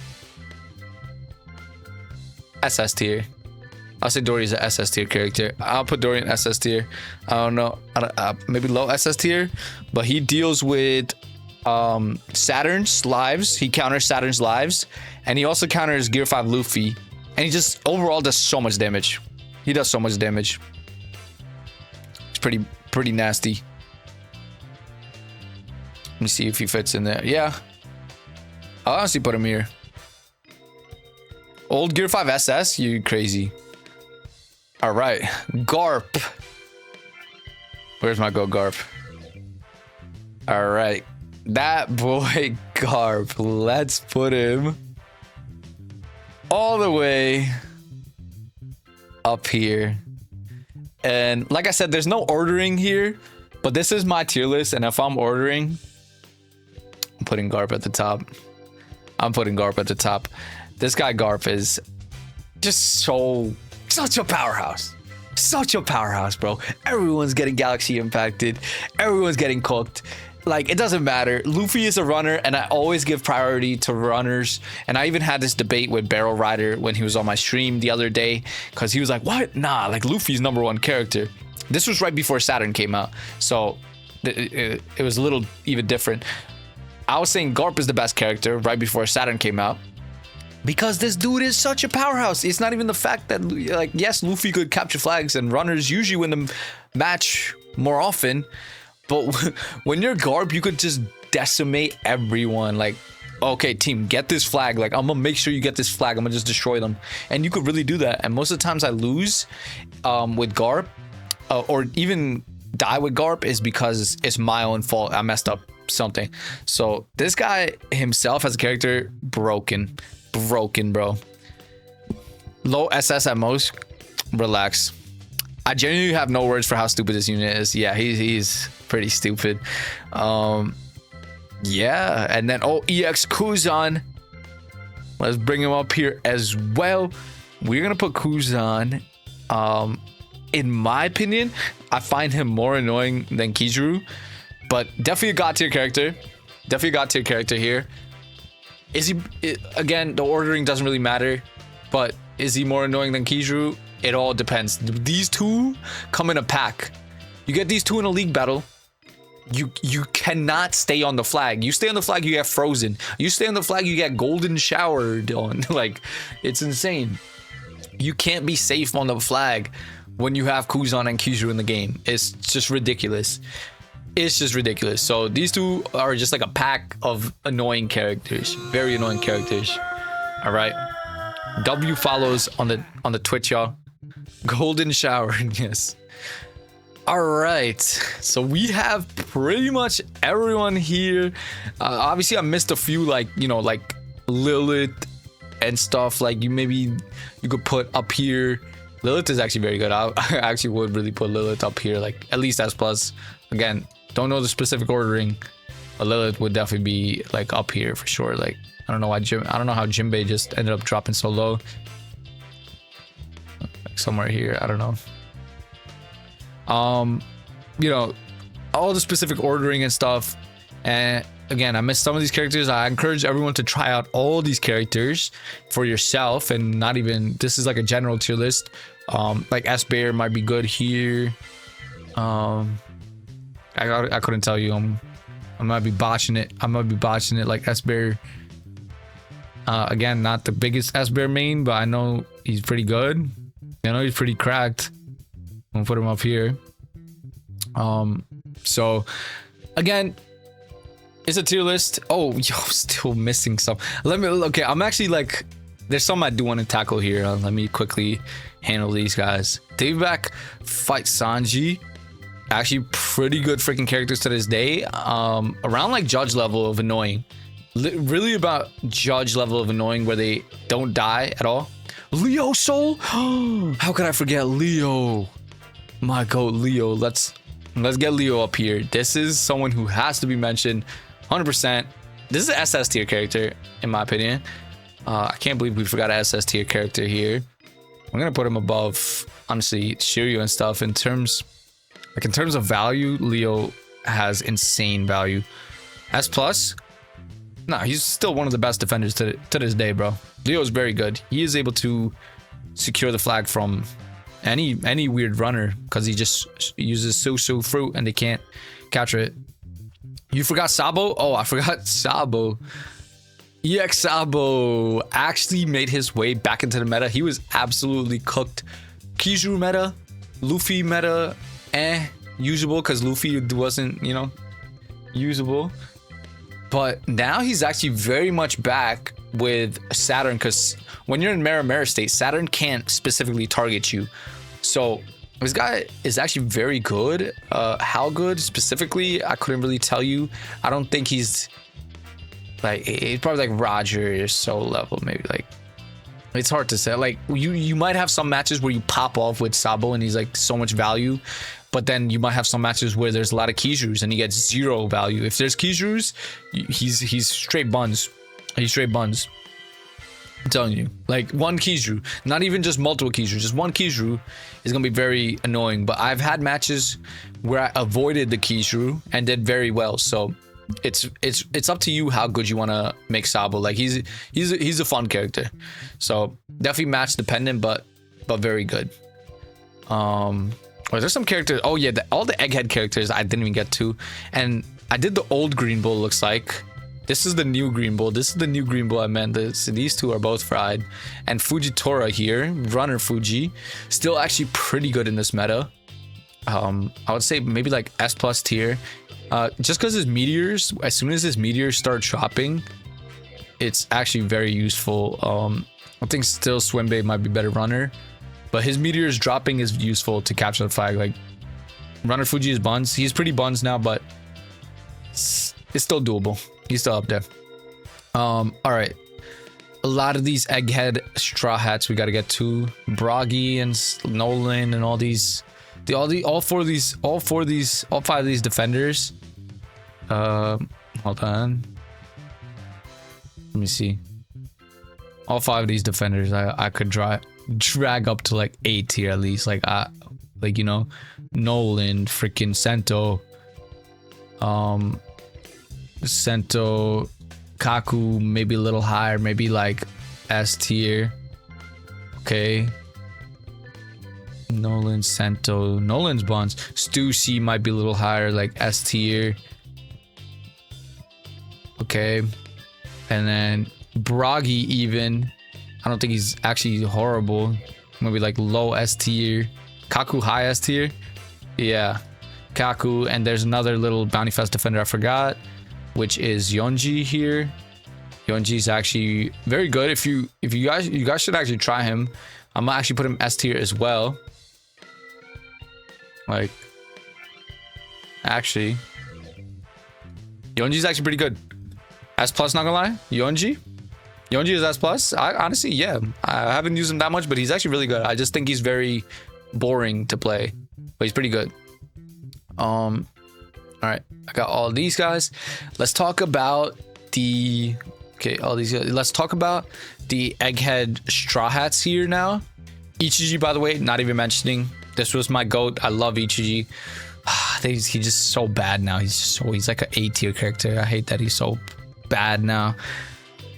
A: SS tier. I'll say Dory is an SS tier character. I'll put Dory in SS tier. I don't know. Maybe low SS tier. But he deals with Saturn's lives. He counters Saturn's lives. And he also counters Gear 5 Luffy. And he just overall does so much damage. He does so much damage. It's pretty nasty. Let me see if he fits in there. Yeah. I'll honestly put him here. Old Gear 5 SS? You crazy. All right, Garp. Where's my go Garp? All right, that boy Garp. Let's put him all the way up here. And like I said, there's no ordering here, but this is my tier list. And if I'm ordering, I'm putting Garp at the top. I'm putting Garp at the top. This guy Garp is just such a powerhouse. Such a powerhouse, bro. Everyone's getting galaxy impacted. Everyone's getting cooked. Like, it doesn't matter. Luffy is a runner, and I always give priority to runners. And I even had this debate with Barrel Rider when he was on my stream the other day, because he was like, what? Nah, like, Luffy's #1 character. This was right before Saturn came out, so it was a little even different. I was saying Garp is the best character right before Saturn came out, because this dude is such a powerhouse. It's not even the fact that, like, yes, Luffy could capture flags and runners usually win the match more often, but when you're Garp, you could just decimate everyone. Like, okay, team, get this flag. Like, I'm gonna make sure you get this flag. I'm gonna just destroy them. And you could really do that. And most of the times I lose with Garp, or even die with Garp, is because it's my own fault. I messed up something. So this guy himself as a character, broken, bro. Low SS at most. Relax. I genuinely have no words for how stupid this unit is. Yeah, he's pretty stupid. Yeah, and then EX Kuzan. Let's bring him up here as well. We're gonna put Kuzan. In my opinion, I find him more annoying than Kizaru, but definitely a god tier character. Definitely a god tier character here. Is he, again, the ordering doesn't really matter, but is he more annoying than Kizaru? It all depends. These two come in a pack. You get these two in a league battle, you cannot stay on the flag. You stay on the flag, you get frozen. You stay on the flag, you get golden showered on. Like, it's insane. You can't be safe on the flag when you have Kuzan and Kizaru in the game. It's just ridiculous. It's just ridiculous. So these two are just like a pack of annoying characters. Very annoying characters. All right. W follows on the Twitch, y'all. Golden shower. Yes. All right. So we have pretty much everyone here. Obviously, I missed a few, like, you know, like Lilith and stuff. Like you could put up here. Lilith is actually very good. I actually would really put Lilith up here, like at least S plus. Again, don't know the specific ordering, but Lilith would definitely be like up here for sure. Like I don't know how Jinbei just ended up dropping so low. Like somewhere here, I don't know. You know, all the specific ordering and stuff. And again, I missed some of these characters. I encourage everyone to try out all these characters for yourself, and not even, this is like a general tier list. Like S Bear might be good here. I couldn't tell you. I might be botching it. Like S Bear. Again, not the biggest S Bear main, but I know he's pretty good. I know he's pretty cracked. I'm gonna put him up here. So again, it's a tier list. Oh, yo, still missing some. Okay, I'm actually like, there's some I do want to tackle here. Let me quickly handle these guys. Daveback fight Sanji. Actually pretty good freaking characters to this day. Around like judge level of annoying. Really about judge level of annoying where they don't die at all. Leo Soul. How could I forget Leo? My goat Leo. Let's get Leo up here. This is someone who has to be mentioned 100%. This is an SS tier character in my opinion. I can't believe we forgot an SS tier character here. I'm gonna put him above, honestly, Shiryu and stuff. In terms of value, Leo has insane value. S plus, nah, he's still one of the best defenders to this day, bro. Leo is very good. He is able to secure the flag from any weird runner because he just uses Susu fruit and they can't capture it. You forgot Sabo? Oh, I forgot Sabo. EX Sabo actually made his way back into the meta. He was absolutely cooked. Kizaru meta, Luffy meta, usable because Luffy wasn't, you know, usable. But now he's actually very much back with Saturn because when you're in Mera state, Saturn can't specifically target you. So this guy is actually very good. How good specifically, I couldn't really tell you. I don't think he's like, he's probably like Roger or Soul level, maybe. Like, it's hard to say. Like you might have some matches where you pop off with Sabo and he's like so much value, but then you might have some matches where there's a lot of Kizarus and he gets 0 value. If there's Kizarus, he's straight buns. He's straight buns. I'm telling you, like one Kizaru, not even just multiple Kizaru, just one Kizaru is gonna be very annoying. But I've had matches where I avoided the Kizaru and did very well. So it's up to you how good you want to make Sabo. Like he's a fun character, so definitely match dependent, but very good. There's some characters. Oh yeah, all the Egghead characters I didn't even get to, and I did the old Green Bull. Looks like this is the new Green Bull. This is the new Green Bull I meant. These two are both fried. And Fujitora here, runner Fuji, still actually pretty good in this meta. I would say maybe like S plus tier. Just because his meteors, as soon as his meteors start dropping, it's actually very useful. I think still Swimbe might be better runner, but his meteors dropping is useful to capture the flag. Like runner Fuji is buns. He's pretty buns now, but it's still doable. He's still up there. All right, a lot of these Egghead Straw Hats we got to get to. Broggy and Nolan and all five of these defenders. Hold on, let me see. All 5 of these defenders I could drag up to like 8 tier at least. Like you know, Nolan, freaking Sento, Kaku, maybe a little higher, maybe like S tier. Okay, Nolan, Sento, Nolan's bonds. Stussy might be a little higher, like S tier. Okay, and then Broggy even. I don't think he's actually horrible. maybe like low S tier. Kaku high S tier. Yeah, Kaku, and there's another little Bounty Fest defender I forgot, which is Yonji here. Yonji is actually very good. If you guys should actually try him. I'm gonna actually put him S tier as well. Like, actually, Yonji's actually pretty good. S plus, not gonna lie. Yonji is S plus. I honestly, yeah, I haven't used him that much, but he's actually really good. I just think he's very boring to play, but he's pretty good. All right, I got all these guys. Let's talk about the all these guys. Let's talk about the Egghead Straw Hats here now. Ichiji, by the way, not even mentioning. This was my GOAT. I love Ichiji. He's just so bad now. He's like an A tier character. I hate that he's so bad now.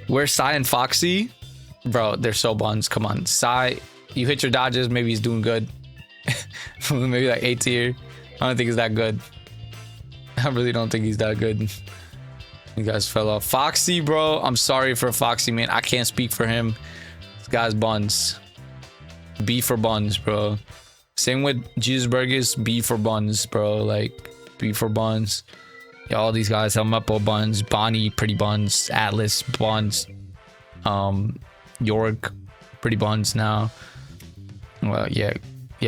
A: Where's Sai and Foxy? Bro, they're so buns. Come on. Sai, you hit your dodges. Maybe he's doing good. Maybe like A tier. I don't think he's that good. I really don't think he's that good. You guys fell off. Foxy, bro. I'm sorry for Foxy, man. I can't speak for him. This guy's buns. B for buns, bro. Same with Jesus Burgers. B for buns, bro. Like, B for buns. Yeah, all these guys have Meppo buns. Bonnie, pretty buns. Atlas, buns. York, pretty buns now. Well, yeah,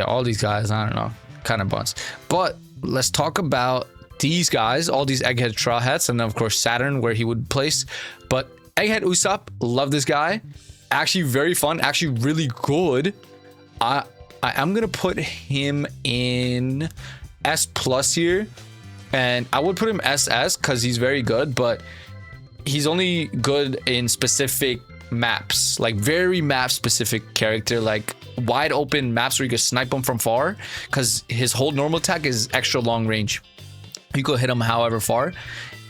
A: all these guys, I don't know, kind of buns. But let's talk about these guys, all these Egghead Straw Hats, and then of course Saturn, where he would place. But Egghead Usopp, love this guy. Actually very fun, actually really good. I am gonna put him in S plus here, and I would put him SS because he's very good, but he's only good in specific maps, like very map specific character, like wide open maps where you can snipe him from far, because his whole normal attack is extra long range. You could hit him however far,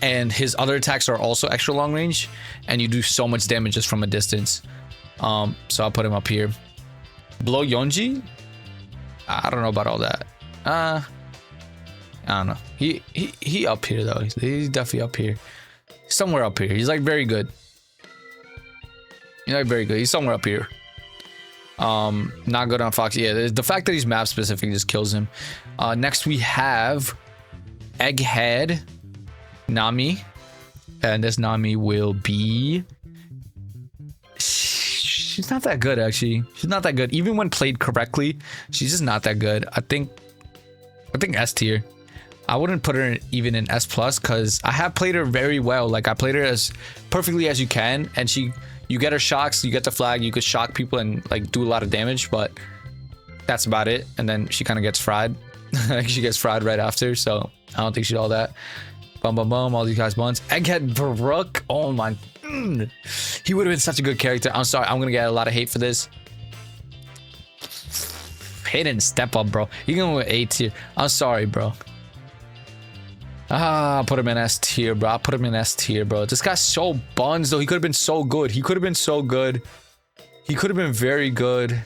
A: and his other attacks are also extra long range, and you do so much damage just from a distance. So I'll put him up here. Below Yonji, I don't know about all that. I don't know. He up here though. He's definitely up here, somewhere up here. He's like very good. He's like very good. He's somewhere up here. Not good on Foxy. Yeah, the fact that he's map specific just kills him. Next we have Egghead Nami, and this Nami will be, she's not that good actually. She's not that good even when played correctly. She's just not that good. I think S tier. I wouldn't put her even in S plus because I have played her very well. Like I played her as perfectly as you can, and you get her shocks, you get the flag, you could shock people and like do a lot of damage, but that's about it. And then she kind of gets fried. She gets fried right after, so I don't think she's all that. Bum, all these guys buns. Egghead Baruch, oh my, he would have been such a good character. I'm sorry, I'm gonna get a lot of hate for this. He didn't step up, bro. You're going with A tier. I'm sorry, bro. I'll put him in S tier, bro. I'll put him in S tier, bro. This guy's so buns, though. He could have been so good. He could have been so good. He could have been very good.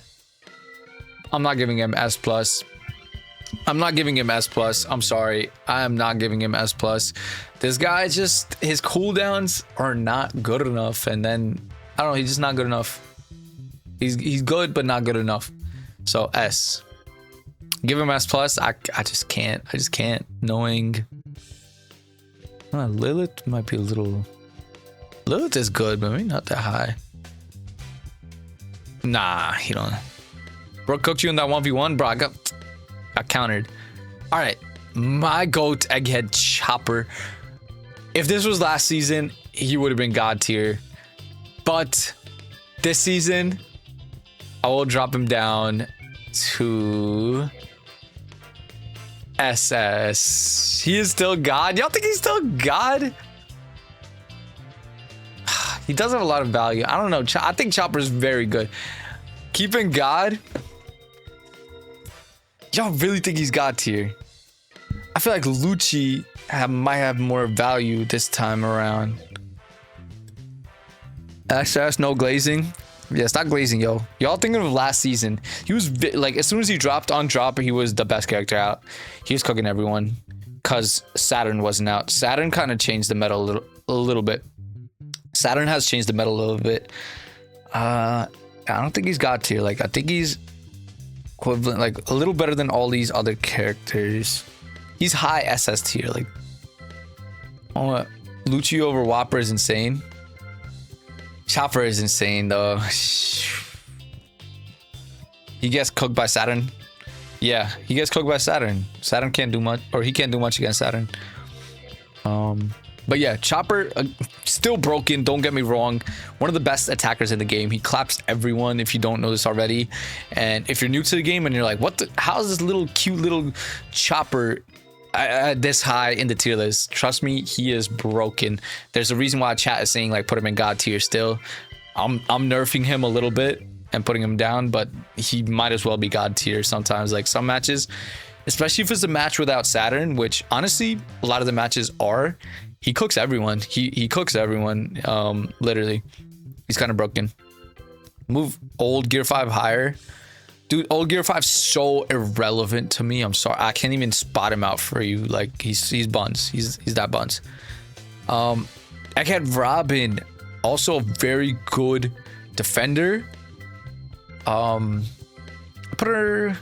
A: I'm not giving him S plus. I'm not giving him S plus. I'm sorry. I am not giving him S plus. This guy just, his cooldowns are not good enough. And then, I don't know, he's just not good enough. He's good, but not good enough. So S. Give him S plus. I just can't. I just can't. Knowing Lilith might be a little. Lilith is good, but maybe not that high. Nah, he don't. Bro cooked you in that 1v1, bro. I got countered. All right, my GOAT Egghead Chopper. If this was last season, he would have been God tier. But this season, I will drop him down to SS. He is still God. Y'all think he's still God? He does have a lot of value. I don't know. I think Chopper's very good. Keeping God. Y'all really think he's God tier? I feel like Lucci might have more value this time around. SS, no glazing. Yeah, stop glazing, yo. Y'all thinking of last season. He was like, as soon as he dropped on drop, he was the best character out. He was cooking everyone because Saturn wasn't out. Saturn kind of changed the meta a little bit. Saturn has changed the meta a little bit. I don't think he's God tier. Like, I think he's equivalent, like a little better than all these other characters. He's high SS tier. Like, oh, Lucci over Whopper is insane. Chopper is insane though. He gets cooked by Saturn. Yeah, he gets cooked by Saturn. Saturn can't do much, or he can't do much against Saturn. But yeah, Chopper, still broken, don't get me wrong. One of the best attackers in the game. He claps everyone, if you don't know this already. And if you're new to the game and you're like, what the, how is this little cute little Chopper this high in the tier list? Trust me, he is broken. There's a reason why chat is saying like put him in God tier still. I'm nerfing him a little bit and putting him down, but he might as well be God tier sometimes. Like some matches, especially if it's a match without Saturn, which honestly a lot of the matches are, he cooks everyone. He cooks everyone. Literally, he's kind of broken. Move old Gear 5 higher. Dude, old Gear 5 so irrelevant to me. I'm sorry, I can't even spot him out for you. Like he's buns. He's that buns. Egghead Robin, also a very good defender. Put her.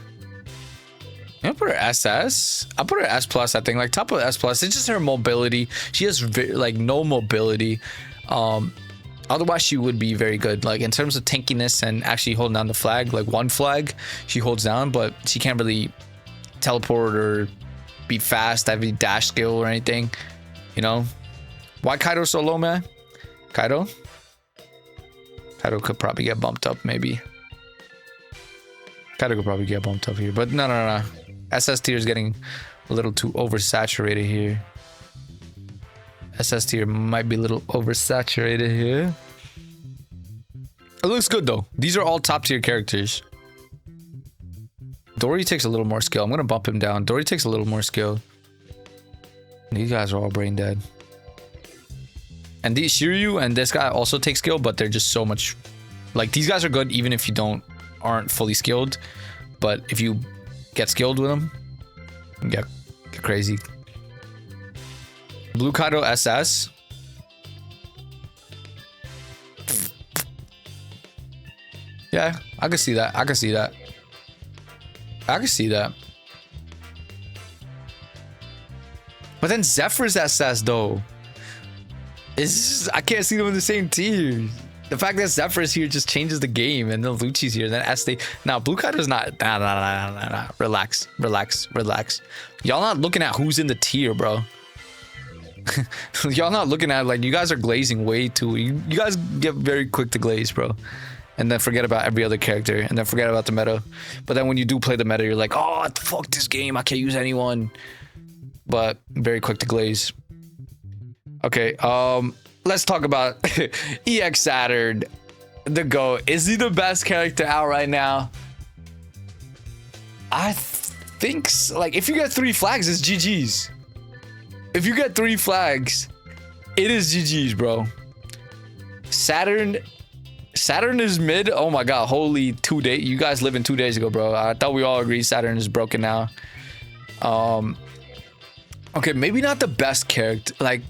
A: I put her SS. I put her S plus. I think like top of S plus. It's just her mobility. She has like no mobility. Otherwise she would be very good. Like in terms of tankiness and actually holding down the flag, like one flag she holds down, but she can't really teleport or be fast, have any dash skill or anything. You know, why Kaido so low, man? Kaido could probably get bumped up, maybe. Kaido could probably get bumped up here, but no. SS tier is getting a little too oversaturated here. SS tier might be a little oversaturated here. It looks good though. These are all top tier characters. Dory takes a little more skill. I'm gonna bump him down. Dory takes a little more skill. These guys are all brain dead. And these Shiryu and this guy also take skill, but they're just so much. Like these guys are good even if you aren't fully skilled, but if you get skilled with them, get crazy. Blue Kaido SS. Yeah, I can see that. I can see that. But then Zephyr's SS though. I can't see them in the same tier. The fact that Zephyr is here just changes the game, and then Lucci's here, then Este. Now, Blue Kaido's not. Nah. Relax. Y'all not looking at who's in the tier, bro. Y'all not looking at like you guys are glazing way too. You guys get very quick to glaze, bro, and then forget about every other character, and then forget about the meta. But then when you do play the meta, you're like, oh fuck this game, I can't use anyone. But very quick to glaze. Okay, let's talk about EX Saturn, the GOAT. Is he the best character out right now? I think so. Like, if you get 3 flags, it's GG's. If you get 3 flags, it is GG's, bro. Saturn is mid. Oh my god, holy 2 days. You guys living 2 days ago, bro. I thought we all agreed Saturn is broken now. Okay, maybe not the best character. Like,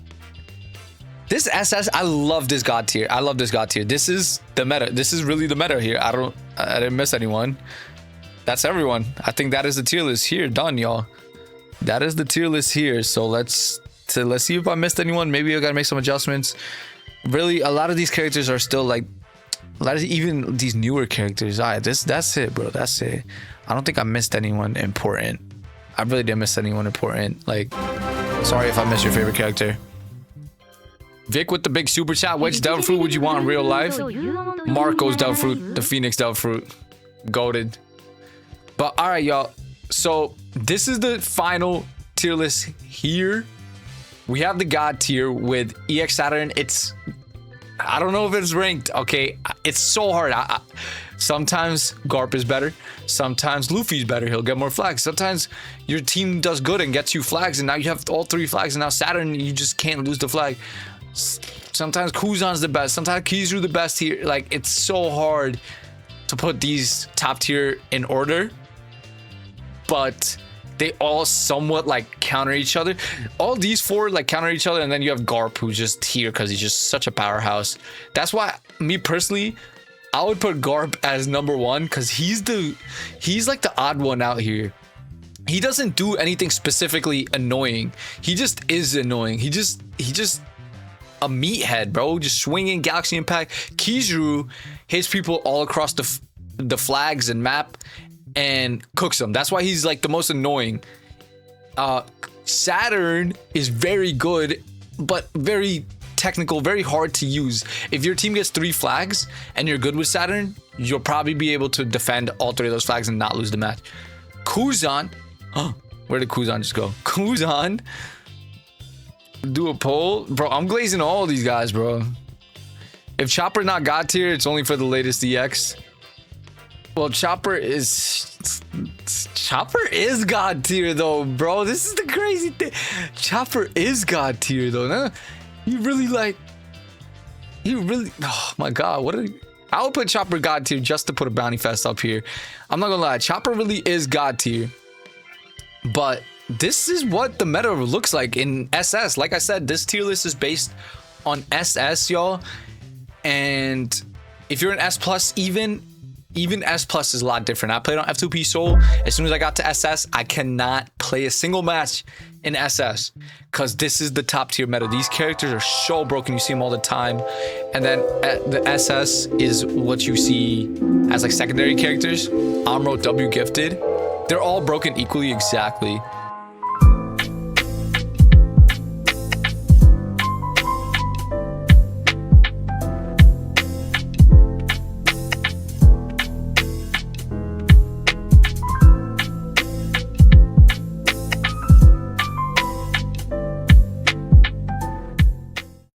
A: this SS, I love this god tier. This is the meta. This is really the meta here. I didn't miss anyone. That's everyone. I think that is the tier list here. Done, y'all. That is the tier list here. So let's see if I missed anyone. Maybe I gotta make some adjustments. Really, a lot of these characters are still like, even these newer characters. That's it, bro. That's it. I don't think I missed anyone important. I really didn't miss anyone important. Like, sorry if I missed your favorite character. Vic with the big super chat. Which devil fruit would you want in real life? Marco's devil fruit, the Phoenix devil fruit. Goated. But all right, y'all. So this is the final tier list here. We have the god tier with EX Saturn. I don't know if it's ranked. Okay, it's so hard. Sometimes Garp is better. Sometimes Luffy's better. He'll get more flags. Sometimes your team does good and gets you flags, and now you have all 3 flags. And now Saturn, you just can't lose the flag. Sometimes Kuzan's the best. Sometimes Kizaru the best here. Like, it's so hard to put these top tier in order, but they all somewhat like counter each other. All these 4 like counter each other, and then you have Garp who's just here because he's just such a powerhouse. That's why me personally, I would put Garp as number 1 because he's like the odd one out here. He doesn't do anything specifically annoying. He just is annoying. He just a meathead, bro. Just swinging Galaxy Impact. Kizaru hits people all across the flags and map and cooks them. That's why he's like the most annoying. Saturn is very good, but very technical, very hard to use. If your team gets 3 flags and you're good with Saturn, you'll probably be able to defend all 3 of those flags and not lose the match. Kuzan, where did Kuzan just go? Kuzan, do a poll, bro. I'm glazing all these guys, bro. If Chopper not God tier, it's only for the latest EX. Well, Chopper is God tier though, bro. This is the crazy thing. Chopper is God tier though. No? You really, oh my god, I would put Chopper God tier just to put a bounty fest up here. I'm not gonna lie, Chopper really is God tier. But this is what the meta looks like in SS. Like I said, this tier list is based on SS, y'all. And if you're an S plus, even S plus is a lot different. I played on F2P Soul. As soon as I got to SS, I cannot play a single match in SS because this is the top tier meta. These characters are so broken. You see them all the time. And then the SS is what you see as like secondary characters. Amro, W Gifted. They're all broken equally exactly.